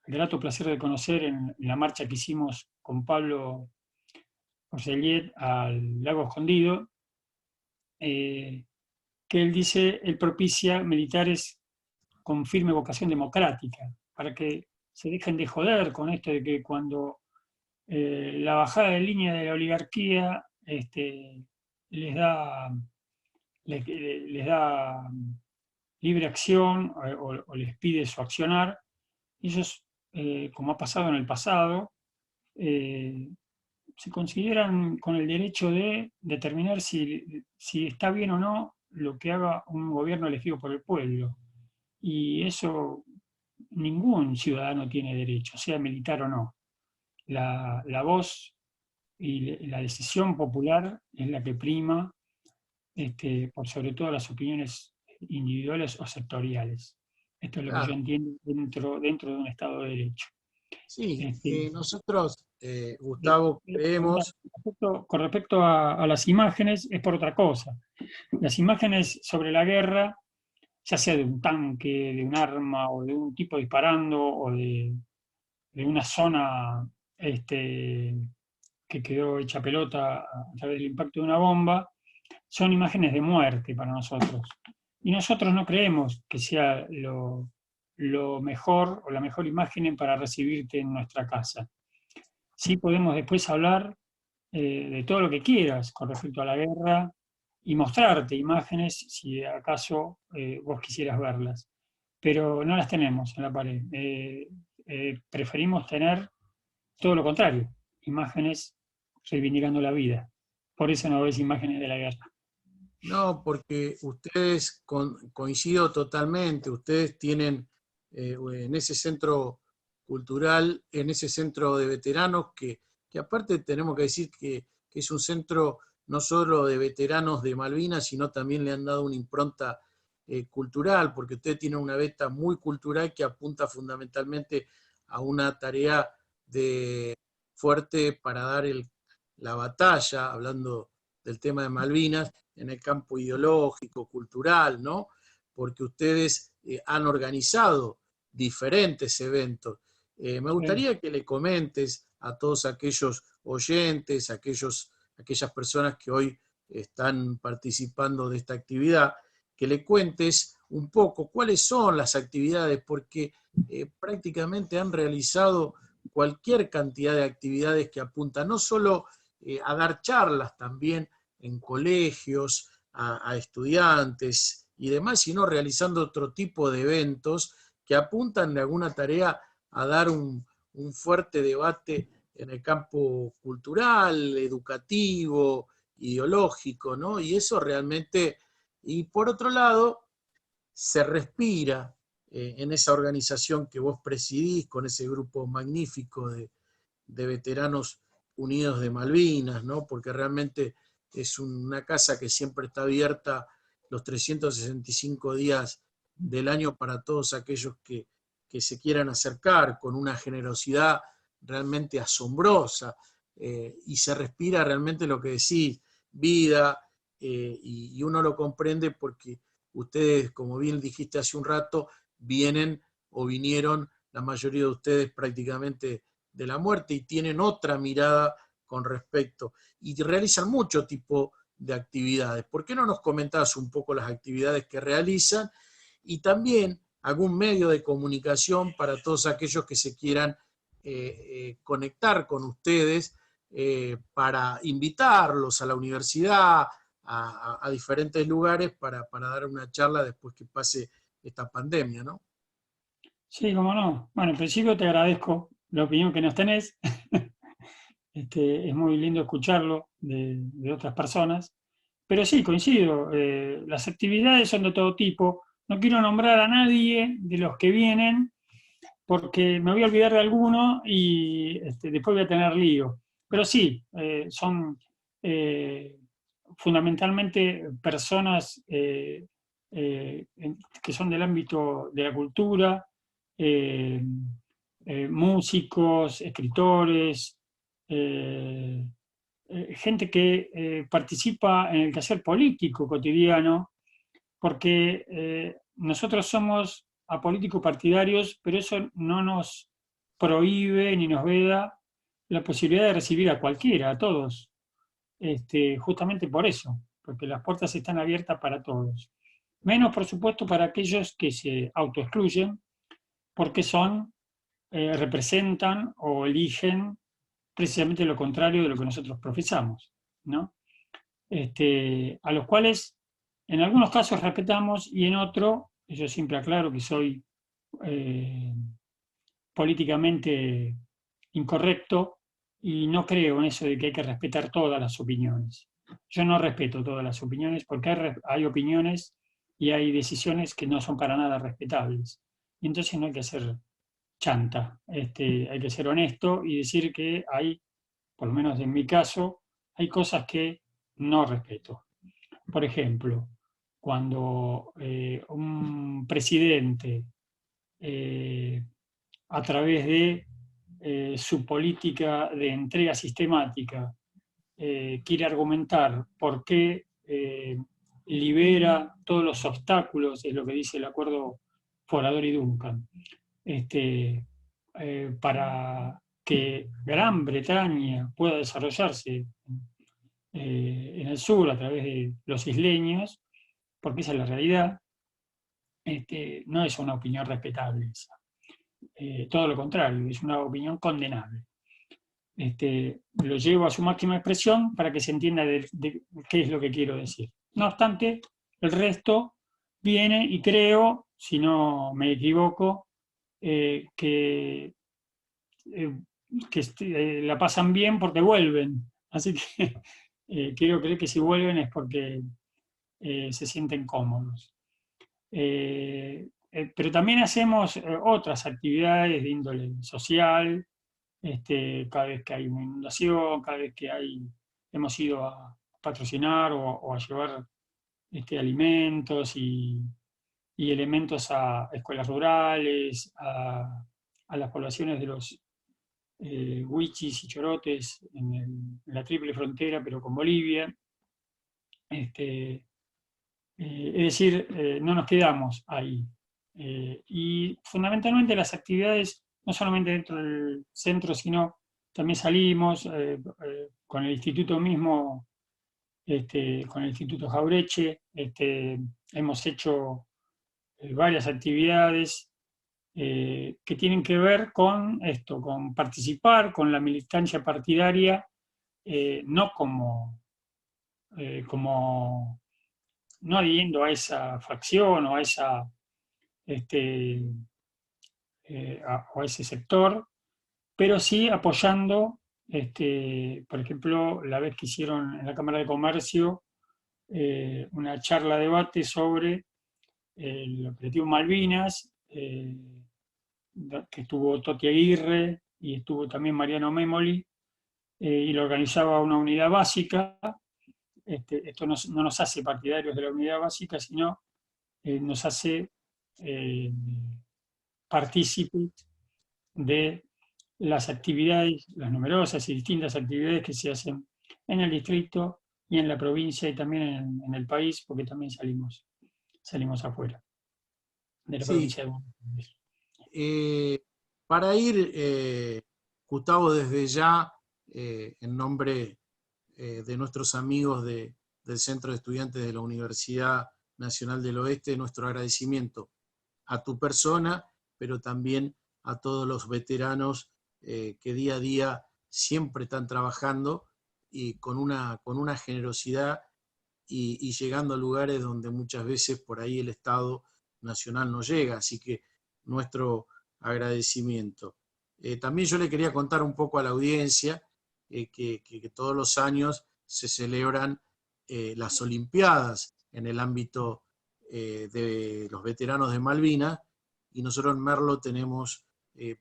Speaker 3: grato placer de conocer en la marcha que hicimos con Pablo Orselliet al Lago Escondido, que él dice, él propicia militares con firme vocación democrática, para que se dejen de joder con esto de que cuando la bajada de línea de la oligarquía les da libre acción o les pide su accionar, ellos, como ha pasado en el pasado, se consideran con el derecho de determinar si está bien o no lo que haga un gobierno elegido por el pueblo. Y eso ningún ciudadano tiene derecho, sea militar o no. La voz y la decisión popular es la que prima por sobre todo las opiniones individuales o sectoriales. Esto es lo que yo
Speaker 2: Claro.
Speaker 3: entiendo dentro de un Estado de Derecho.
Speaker 2: Sí,
Speaker 3: Este,
Speaker 2: nosotros, Gustavo, creemos.
Speaker 3: con respecto a las imágenes, es por otra cosa. Las imágenes sobre la guerra, ya sea de un tanque, de un arma, o de un tipo disparando, o de una zona que quedó hecha pelota a través del impacto de una bomba, son imágenes de muerte para nosotros. Y nosotros no creemos que sea lo mejor o la mejor imagen para recibirte en nuestra casa. Sí podemos después hablar de todo lo que quieras con respecto a la guerra y mostrarte imágenes si acaso vos quisieras verlas. Pero no las tenemos en la pared. Preferimos tener todo lo contrario, imágenes reivindicando la vida. Por eso no ves imágenes de la guerra.
Speaker 2: No, porque ustedes, coincido totalmente, ustedes tienen en ese centro cultural, en ese centro de veteranos, que aparte tenemos que decir que es un centro no solo de veteranos de Malvinas, sino también le han dado una impronta cultural, porque ustedes tienen una beta muy cultural que apunta fundamentalmente a una tarea fuerte para dar la batalla, hablando del tema de Malvinas, en el campo ideológico, cultural, ¿no? Porque ustedes han organizado diferentes eventos. Me gustaría que le comentes a todos aquellos oyentes, aquellas personas que hoy están participando de esta actividad, que le cuentes un poco cuáles son las actividades, porque prácticamente han realizado cualquier cantidad de actividades que apuntan no solo a dar charlas también en colegios, a estudiantes y demás, sino realizando otro tipo de eventos que apuntan de alguna tarea a dar un fuerte debate en el campo cultural, educativo, ideológico, ¿no? Y eso realmente, y por otro lado, se respira en esa organización que vos presidís, con ese grupo magnífico de veteranos unidos de Malvinas, ¿no? Porque realmente es una casa que siempre está abierta los 365 días del año para todos aquellos que se quieran acercar con una generosidad realmente asombrosa, y se respira realmente lo que decís, vida, y uno lo comprende porque ustedes, como bien dijiste hace un rato, vienen o vinieron, la mayoría de ustedes prácticamente de la muerte, y tienen otra mirada con respecto, y realizan mucho tipo de actividades. ¿Por qué no nos comentás un poco las actividades que realizan y también algún medio de comunicación para todos aquellos que se quieran conectar con ustedes, para invitarlos a la universidad, a diferentes lugares para dar una charla después que pase esta pandemia, ¿no?
Speaker 3: Sí, cómo no. Bueno, en principio te agradezco la opinión que nos tenés. Es muy lindo escucharlo de otras personas. Pero sí, coincido. Las actividades son de todo tipo. No quiero nombrar a nadie de los que vienen porque me voy a olvidar de alguno y después voy a tener lío. Pero sí, son fundamentalmente personas que son del ámbito de la cultura, eh, músicos, escritores, eh, gente que participa en el quehacer político cotidiano, porque nosotros somos apolíticos partidarios, pero eso no nos prohíbe ni nos veda la posibilidad de recibir a cualquiera, a todos, justamente por eso, porque las puertas están abiertas para todos. Menos, por supuesto, para aquellos que se autoexcluyen, porque representan o eligen precisamente lo contrario de lo que nosotros profesamos, ¿no? A los cuales en algunos casos respetamos y en otros, yo siempre aclaro que soy eh, políticamente incorrecto y no creo en eso de que hay que respetar todas las opiniones. Yo no respeto todas las opiniones porque hay opiniones y hay decisiones que no son para nada respetables. Y entonces no hay que ser chanta, hay que ser honesto y decir que hay, por lo menos en mi caso, hay cosas que no respeto. Por ejemplo, cuando un presidente, a través de su política de entrega sistemática, quiere argumentar por qué libera todos los obstáculos, es lo que dice el acuerdo Forador y Duncan, para que Gran Bretaña pueda desarrollarse en el sur a través de los isleños, porque esa es la realidad, no es una opinión respetable esa. Todo lo contrario, es una opinión condenable. Lo llevo a su máxima expresión para que se entienda de qué es lo que quiero decir. No obstante, el resto viene y creo, si no me equivoco, que la pasan bien porque vuelven. Así que quiero creer que si vuelven es porque se sienten cómodos. Pero también hacemos otras actividades de índole social, cada vez que hay una inundación, cada vez que hemos ido a patrocinar o a llevar alimentos y elementos a escuelas rurales, a las poblaciones de los huichis y chorotes en la triple frontera, pero con Bolivia. Es decir, no nos quedamos ahí. Y fundamentalmente las actividades, no solamente dentro del centro, sino también salimos con el instituto mismo, con el Instituto Jaureche, hemos hecho varias actividades que tienen que ver con esto, con participar, con la militancia partidaria, no no adhiriendo a esa facción o a ese sector, pero sí apoyando, por ejemplo, la vez que hicieron en la Cámara de Comercio una charla debate sobre el operativo Malvinas, que estuvo Toti Aguirre y estuvo también Mariano Memoli, y lo organizaba una unidad básica, esto no nos hace partidarios de la unidad básica, sino nos hace partícipes de las actividades, las numerosas y distintas actividades que se hacen en el distrito y en la provincia y también en el país, porque también salimos afuera de la
Speaker 2: Sí,
Speaker 3: provincia de Buenos Aires.
Speaker 2: para ir, Gustavo, desde ya, en nombre de nuestros amigos del Centro de Estudiantes de la Universidad Nacional del Oeste, nuestro agradecimiento a tu persona, pero también a todos los veteranos que día a día siempre están trabajando y con una generosidad y llegando a lugares donde muchas veces por ahí el Estado Nacional no llega. Así que nuestro agradecimiento. También yo le quería contar un poco a la audiencia que todos los años se celebran las Olimpiadas en el ámbito de los veteranos de Malvinas, y nosotros en Merlo tenemos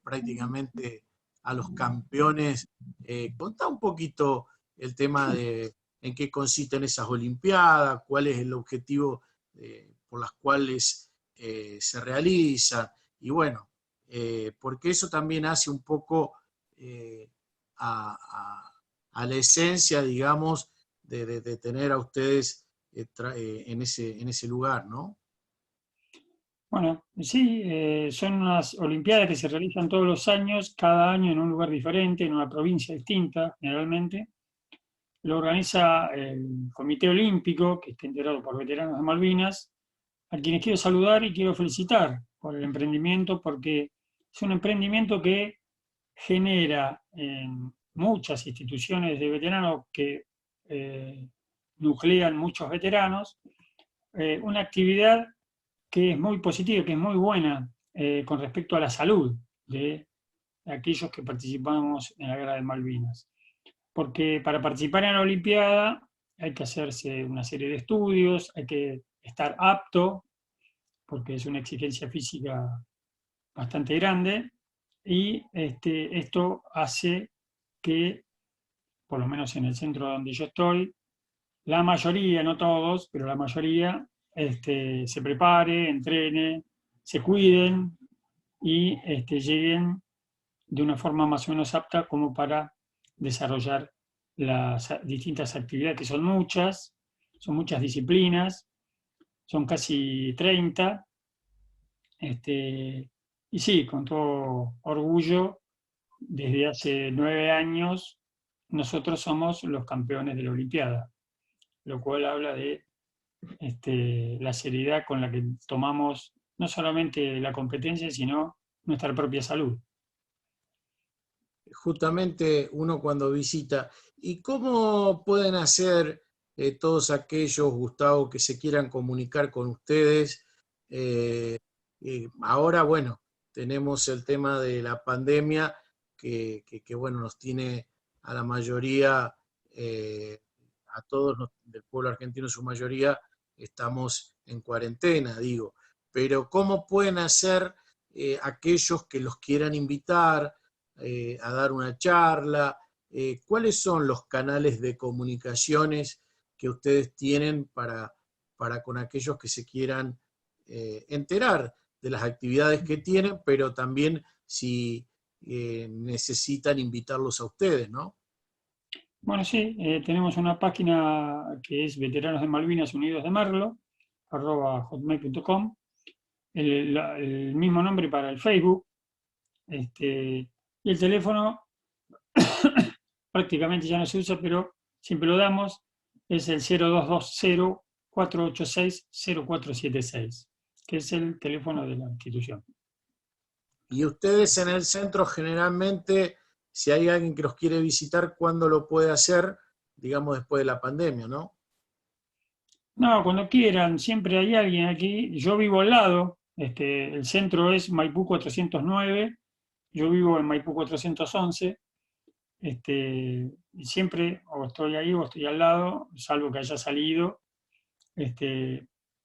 Speaker 2: prácticamente a los campeones. Contá un poquito el tema de en qué consisten esas Olimpiadas, cuál es el objetivo por las cuales se realizan, y bueno, porque eso también hace un poco a la esencia, digamos, de tener a ustedes en ese lugar, ¿no?
Speaker 3: Bueno, sí, son unas olimpiadas que se realizan todos los años, cada año en un lugar diferente, en una provincia distinta, generalmente. Lo organiza el Comité Olímpico, que está integrado por veteranos de Malvinas, a quienes quiero saludar y quiero felicitar por el emprendimiento, porque es un emprendimiento que genera en muchas instituciones de veteranos que nuclean muchos veteranos, una actividad que es muy positiva, que es muy buena con respecto a la salud de aquellos que participamos en la Guerra de Malvinas. Porque para participar en la Olimpiada hay que hacerse una serie de estudios, hay que estar apto, porque es una exigencia física bastante grande, y esto hace que, por lo menos en el centro donde yo estoy, la mayoría, no todos, pero la mayoría se prepare, entrene, se cuiden y lleguen de una forma más o menos apta como para desarrollar las distintas actividades, que son muchas disciplinas, son casi 30, y sí, con todo orgullo, desde hace 9 años nosotros somos los campeones de la Olimpiada, lo cual habla de la seriedad con la que tomamos no solamente la competencia, sino nuestra propia salud.
Speaker 2: Justamente uno cuando visita. ¿Y cómo pueden hacer todos aquellos, Gustavo, que se quieran comunicar con ustedes? Ahora, bueno, tenemos el tema de la pandemia que bueno, nos tiene a la mayoría, a todos del pueblo argentino, en su mayoría, estamos en cuarentena, digo. Pero ¿cómo pueden hacer aquellos que los quieran invitar a dar una charla? ¿Cuáles son los canales de comunicaciones que ustedes tienen para con aquellos que se quieran enterar de las actividades que tienen, pero también si necesitan invitarlos a ustedes, ¿no?
Speaker 3: Bueno, sí, tenemos una página que es Veteranos de Malvinas Unidos de Merlo, @hotmail.com, el mismo nombre para el Facebook, y el teléfono prácticamente ya no se usa, pero siempre lo damos, es el 0220-486-0476, que es el teléfono de la institución.
Speaker 2: Y ustedes en el centro generalmente, si hay alguien que los quiere visitar, ¿cuándo lo puede hacer? Digamos después de la pandemia, ¿no?
Speaker 3: No, cuando quieran, siempre hay alguien aquí. Yo vivo al lado, el centro es Maipú 409, yo vivo en Maipú 411, y siempre o estoy ahí o estoy al lado, salvo que haya salido,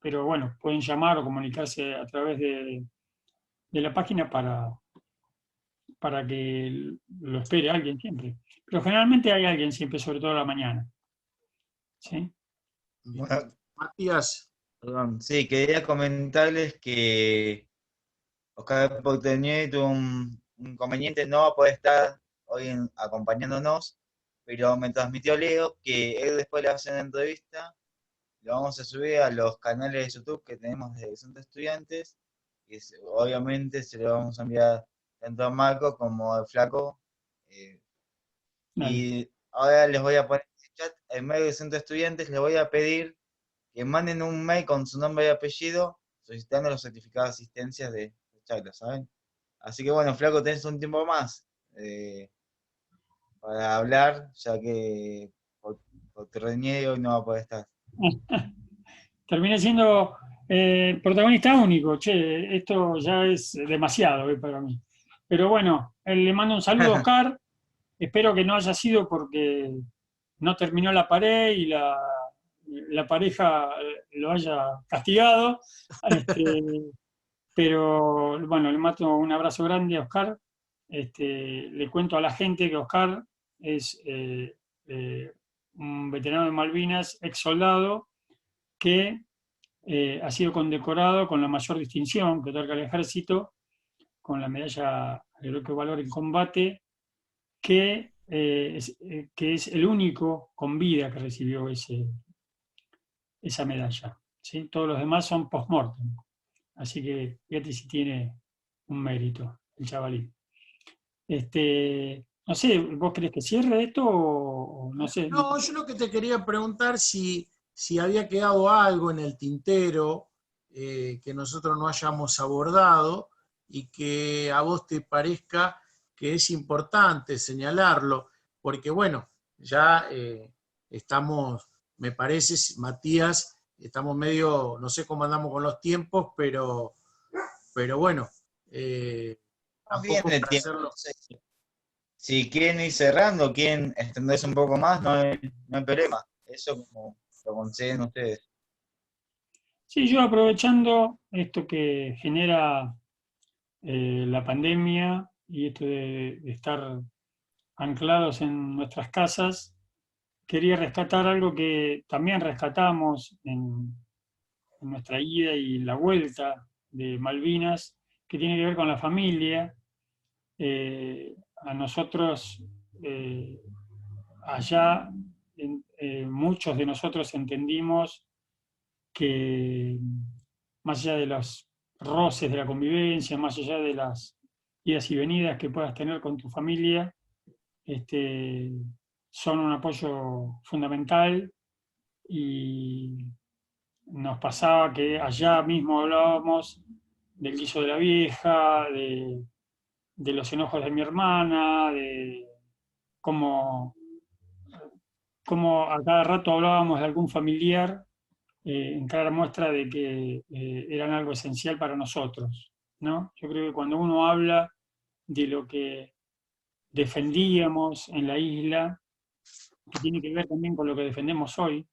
Speaker 3: pero bueno, pueden llamar o comunicarse a través de la página para que lo espere alguien siempre. Pero generalmente hay alguien siempre, sobre todo a la mañana. ¿Sí?
Speaker 2: Bien.
Speaker 1: Bueno,
Speaker 2: Matías,
Speaker 1: perdón, sí, quería comentarles que Oscar Porteñé tuvo un inconveniente, no va a poder estar hoy acompañándonos, pero me transmitió Leo que él después le hace una entrevista, lo vamos a subir a los canales de YouTube que tenemos de Centro Estudiantes, y obviamente se lo vamos a enviar tanto a Marco como al Flaco. eh,
Speaker 3: Dale.
Speaker 1: y ahora les voy a poner en el chat, en medio de Centro Estudiantes, les voy a pedir que manden un mail con su nombre y apellido solicitando los certificados de asistencia de charla, ¿saben? Así que bueno, Flaco, tenés un tiempo más eh, para hablar, ya que por Terreñero hoy no va a poder estar.
Speaker 3: Terminé siendo protagonista único, che, esto ya es demasiado para mí. Pero bueno, le mando un saludo a Oscar, espero que no haya sido porque no terminó la pared y la pareja lo haya castigado. Este, pero bueno, le mando un abrazo grande a Oscar. Le cuento a la gente que Oscar es un veterano de Malvinas, ex soldado, que ha sido condecorado con la mayor distinción que otorga el ejército, con la medalla al heroico valor en combate, que es el único con vida que recibió esa medalla. ¿Sí? Todos los demás son post-mortem. Así que fíjate si tiene un mérito el chavalín. No sé, ¿vos querés que cierre esto o no sé?
Speaker 2: no, yo lo que te quería preguntar si había quedado algo en el tintero que nosotros no hayamos abordado y que a vos te parezca que es importante señalarlo, porque bueno, ya estamos, me parece, Matías, estamos medio, no sé cómo andamos con los tiempos, pero bueno,
Speaker 1: No, bien
Speaker 2: tampoco
Speaker 1: de
Speaker 2: para
Speaker 1: tiempo, no
Speaker 2: hacerlo.
Speaker 1: sé si quieren ir cerrando, quieren extenderse un poco más, no hay problema. Eso como lo conceden ustedes.
Speaker 3: Sí, yo aprovechando esto que genera la pandemia y esto de estar anclados en nuestras casas, quería rescatar algo que también rescatamos en nuestra ida y la vuelta de Malvinas, que tiene que ver con la familia. A nosotros, allá, muchos de nosotros entendimos que más allá de los roces de la convivencia, más allá de las idas y venidas que puedas tener con tu familia, este, son un apoyo fundamental y nos pasaba que allá mismo hablábamos del guiso de la vieja, de los enojos de mi hermana, de cómo, cómo a cada rato hablábamos de algún familiar en clara muestra de que eran algo esencial para nosotros, ¿no? Yo creo que cuando uno habla de lo que defendíamos en la isla, que tiene que ver también con lo que defendemos hoy,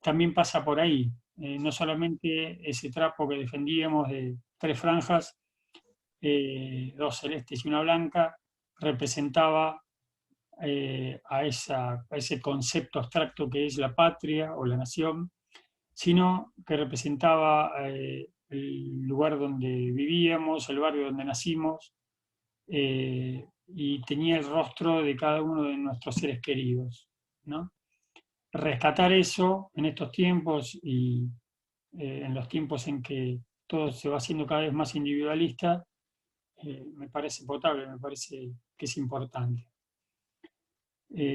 Speaker 3: también pasa por ahí. No solamente ese trapo que defendíamos de 3 franjas, 2 celestes y una blanca, representaba a ese concepto abstracto que es la patria o la nación, sino que representaba el lugar donde vivíamos, el barrio donde nacimos, y tenía el rostro de cada uno de nuestros seres queridos, ¿no? Rescatar eso en estos tiempos y en los tiempos en que todo se va haciendo cada vez más individualista, me parece potable, me parece que es importante.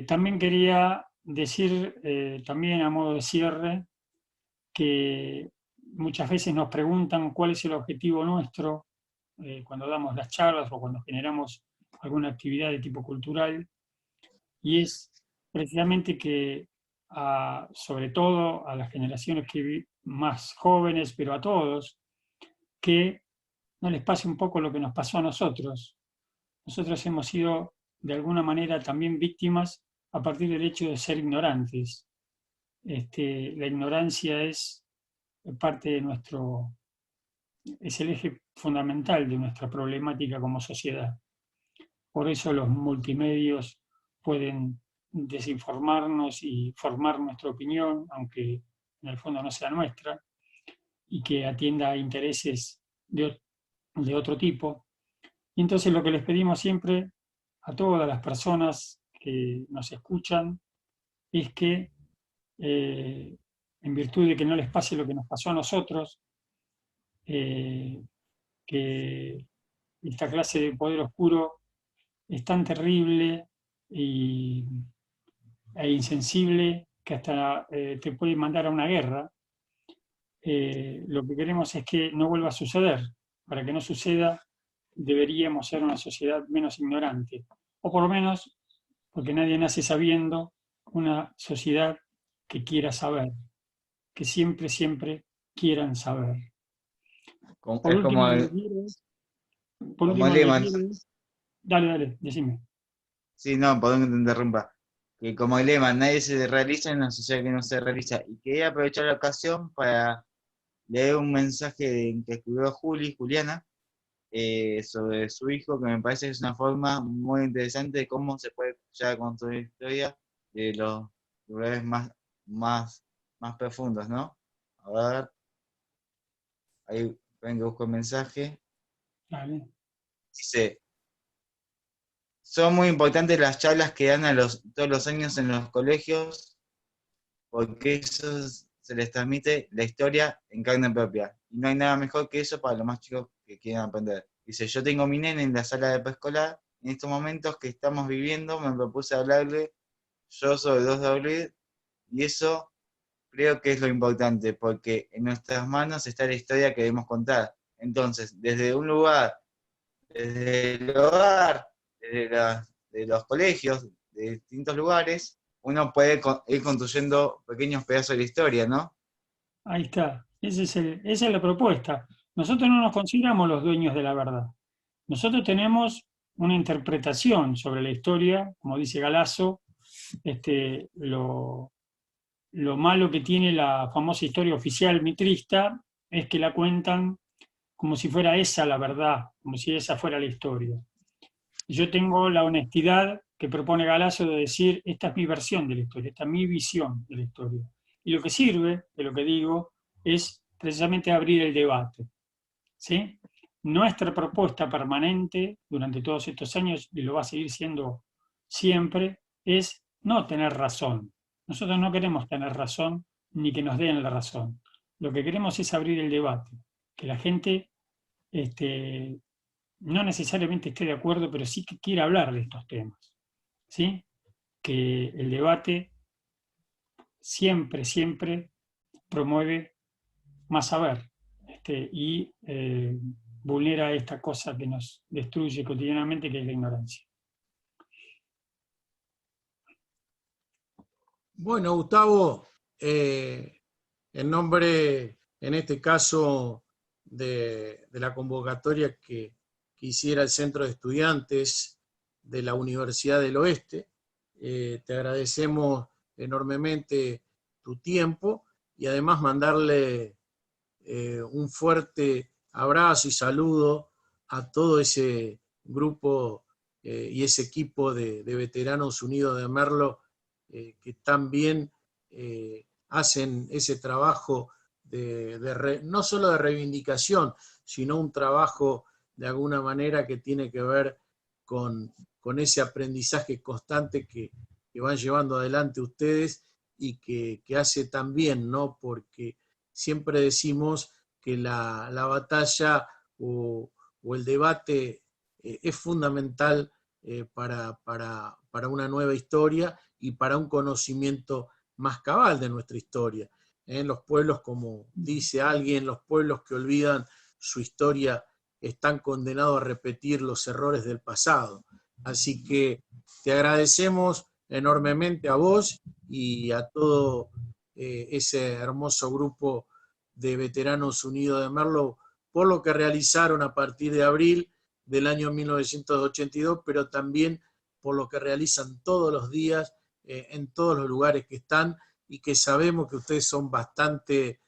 Speaker 3: También quería decir, también a modo de cierre, que muchas veces nos preguntan cuál es el objetivo nuestro cuando damos las charlas o cuando generamos alguna actividad de tipo cultural, y es precisamente que sobre todo a las generaciones más jóvenes, pero a todos, que no les pase un poco lo que nos pasó a nosotros. Nosotros hemos sido de alguna manera también víctimas a partir del hecho de ser ignorantes. La ignorancia es parte de es el eje fundamental de nuestra problemática como sociedad. Por eso los multimedios pueden desinformarnos y formar nuestra opinión, aunque en el fondo no sea nuestra, y que atienda a intereses de otro tipo. Y entonces lo que les pedimos siempre a todas las personas que nos escuchan es que, en virtud de que no les pase lo que nos pasó a nosotros, que esta clase de poder oscuro es tan terrible e insensible que hasta te puede mandar a una guerra. Lo que queremos es que no vuelva a suceder. Para que no suceda, deberíamos ser una sociedad menos ignorante, o por lo menos, porque nadie nace sabiendo, una sociedad que quiera saber, que siempre, siempre quieran saber. Por
Speaker 1: Es
Speaker 3: último,
Speaker 1: como
Speaker 3: lo que
Speaker 1: el,
Speaker 3: quiero es-
Speaker 1: como el lema,
Speaker 3: Dale, decime.
Speaker 1: sí, no, perdón que te interrumpa, que como el lema, nadie se realiza en una sociedad que no se realiza. Y quería aprovechar la ocasión para leer un mensaje que escribió Juliana, sobre su hijo, que me parece que es una forma muy interesante de cómo se puede ya construir historia de los lugares más profundos, ¿no? A ver, ahí ven que busco el mensaje.
Speaker 3: Dale.
Speaker 1: Dice, son muy importantes las charlas que dan todos los años en los colegios, porque eso se les transmite la historia en carne propia. Y no hay nada mejor que eso para los más chicos que quieran aprender. Dice, yo tengo mi nene en la sala de preescolar, en estos momentos que estamos viviendo, me propuse hablarle yo sobre 2 de abril, y eso creo que es lo importante, porque en nuestras manos está la historia que debemos contar. Entonces, desde un lugar, desde el hogar, de los colegios, de distintos lugares, uno puede ir construyendo pequeños pedazos de la historia, ¿no?
Speaker 3: Ahí está. Esa es la propuesta. Nosotros no nos consideramos los dueños de la verdad. Nosotros tenemos una interpretación sobre la historia, como dice Galasso, lo malo que tiene la famosa historia oficial mitrista es que la cuentan como si fuera esa la verdad, como si esa fuera la historia. Yo tengo la honestidad que propone Galasso de decir, esta es mi versión de la historia, esta es mi visión de la historia. Y lo que sirve, de lo que digo, es precisamente abrir el debate. ¿Sí? Nuestra propuesta permanente durante todos estos años, y lo va a seguir siendo siempre, es no tener razón. Nosotros no queremos tener razón ni que nos den la razón. Lo que queremos es abrir el debate, que la gente no necesariamente esté de acuerdo, pero sí que quiera hablar de estos temas. ¿Sí? Que el debate siempre, siempre promueve más saber y vulnera esta cosa que nos destruye cotidianamente, que es la ignorancia.
Speaker 2: Bueno, Gustavo, en nombre, en este caso, de la convocatoria que hiciera el Centro de Estudiantes de la Universidad del Oeste, te agradecemos enormemente tu tiempo y además mandarle un fuerte abrazo y saludo a todo ese grupo y ese equipo de veteranos unidos de Merlo que también hacen ese trabajo no solo de reivindicación, sino un trabajo de alguna manera que tiene que ver con ese aprendizaje constante que van llevando adelante ustedes y que hace tan bien, ¿no? Porque siempre decimos que la batalla o el debate es fundamental para una nueva historia y para un conocimiento más cabal de nuestra historia. Los pueblos, como dice alguien, los pueblos que olvidan su historia están condenados a repetir los errores del pasado. Así que te agradecemos enormemente a vos y a todo ese hermoso grupo de Veteranos Unidos de Merlo por lo que realizaron a partir de abril del año 1982, pero también por lo que realizan todos los días en todos los lugares que están y que sabemos que ustedes son bastante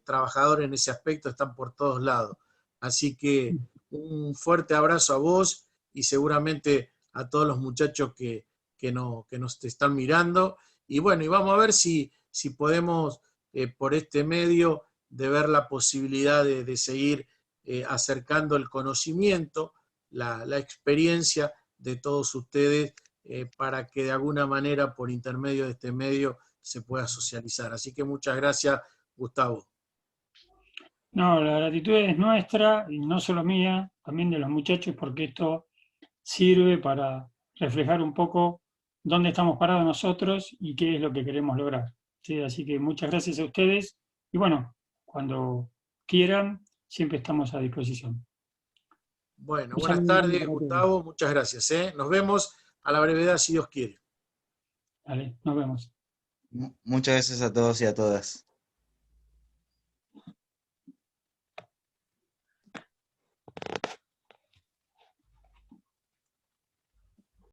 Speaker 2: trabajadores en ese aspecto, están por todos lados. Así que un fuerte abrazo a vos y seguramente a todos los muchachos que que nos están mirando. Y bueno, y vamos a ver si podemos, por este medio, de ver la posibilidad de seguir acercando el conocimiento, la experiencia de todos ustedes, para que de alguna manera, por intermedio de este medio, se pueda socializar. Así que muchas gracias, Gustavo.
Speaker 3: No, la gratitud es nuestra, y no solo mía, también de los muchachos, porque esto sirve para reflejar un poco dónde estamos parados nosotros y qué es lo que queremos lograr. ¿Sí? Así que muchas gracias a ustedes, y bueno, cuando quieran, siempre estamos a disposición.
Speaker 2: Bueno,
Speaker 3: Un
Speaker 2: buenas
Speaker 3: saludo grande
Speaker 2: tardes,
Speaker 3: para todos.
Speaker 2: Gustavo, muchas gracias. Nos vemos a la brevedad, si Dios quiere.
Speaker 3: Dale, nos vemos.
Speaker 1: Muchas gracias a todos y a todas.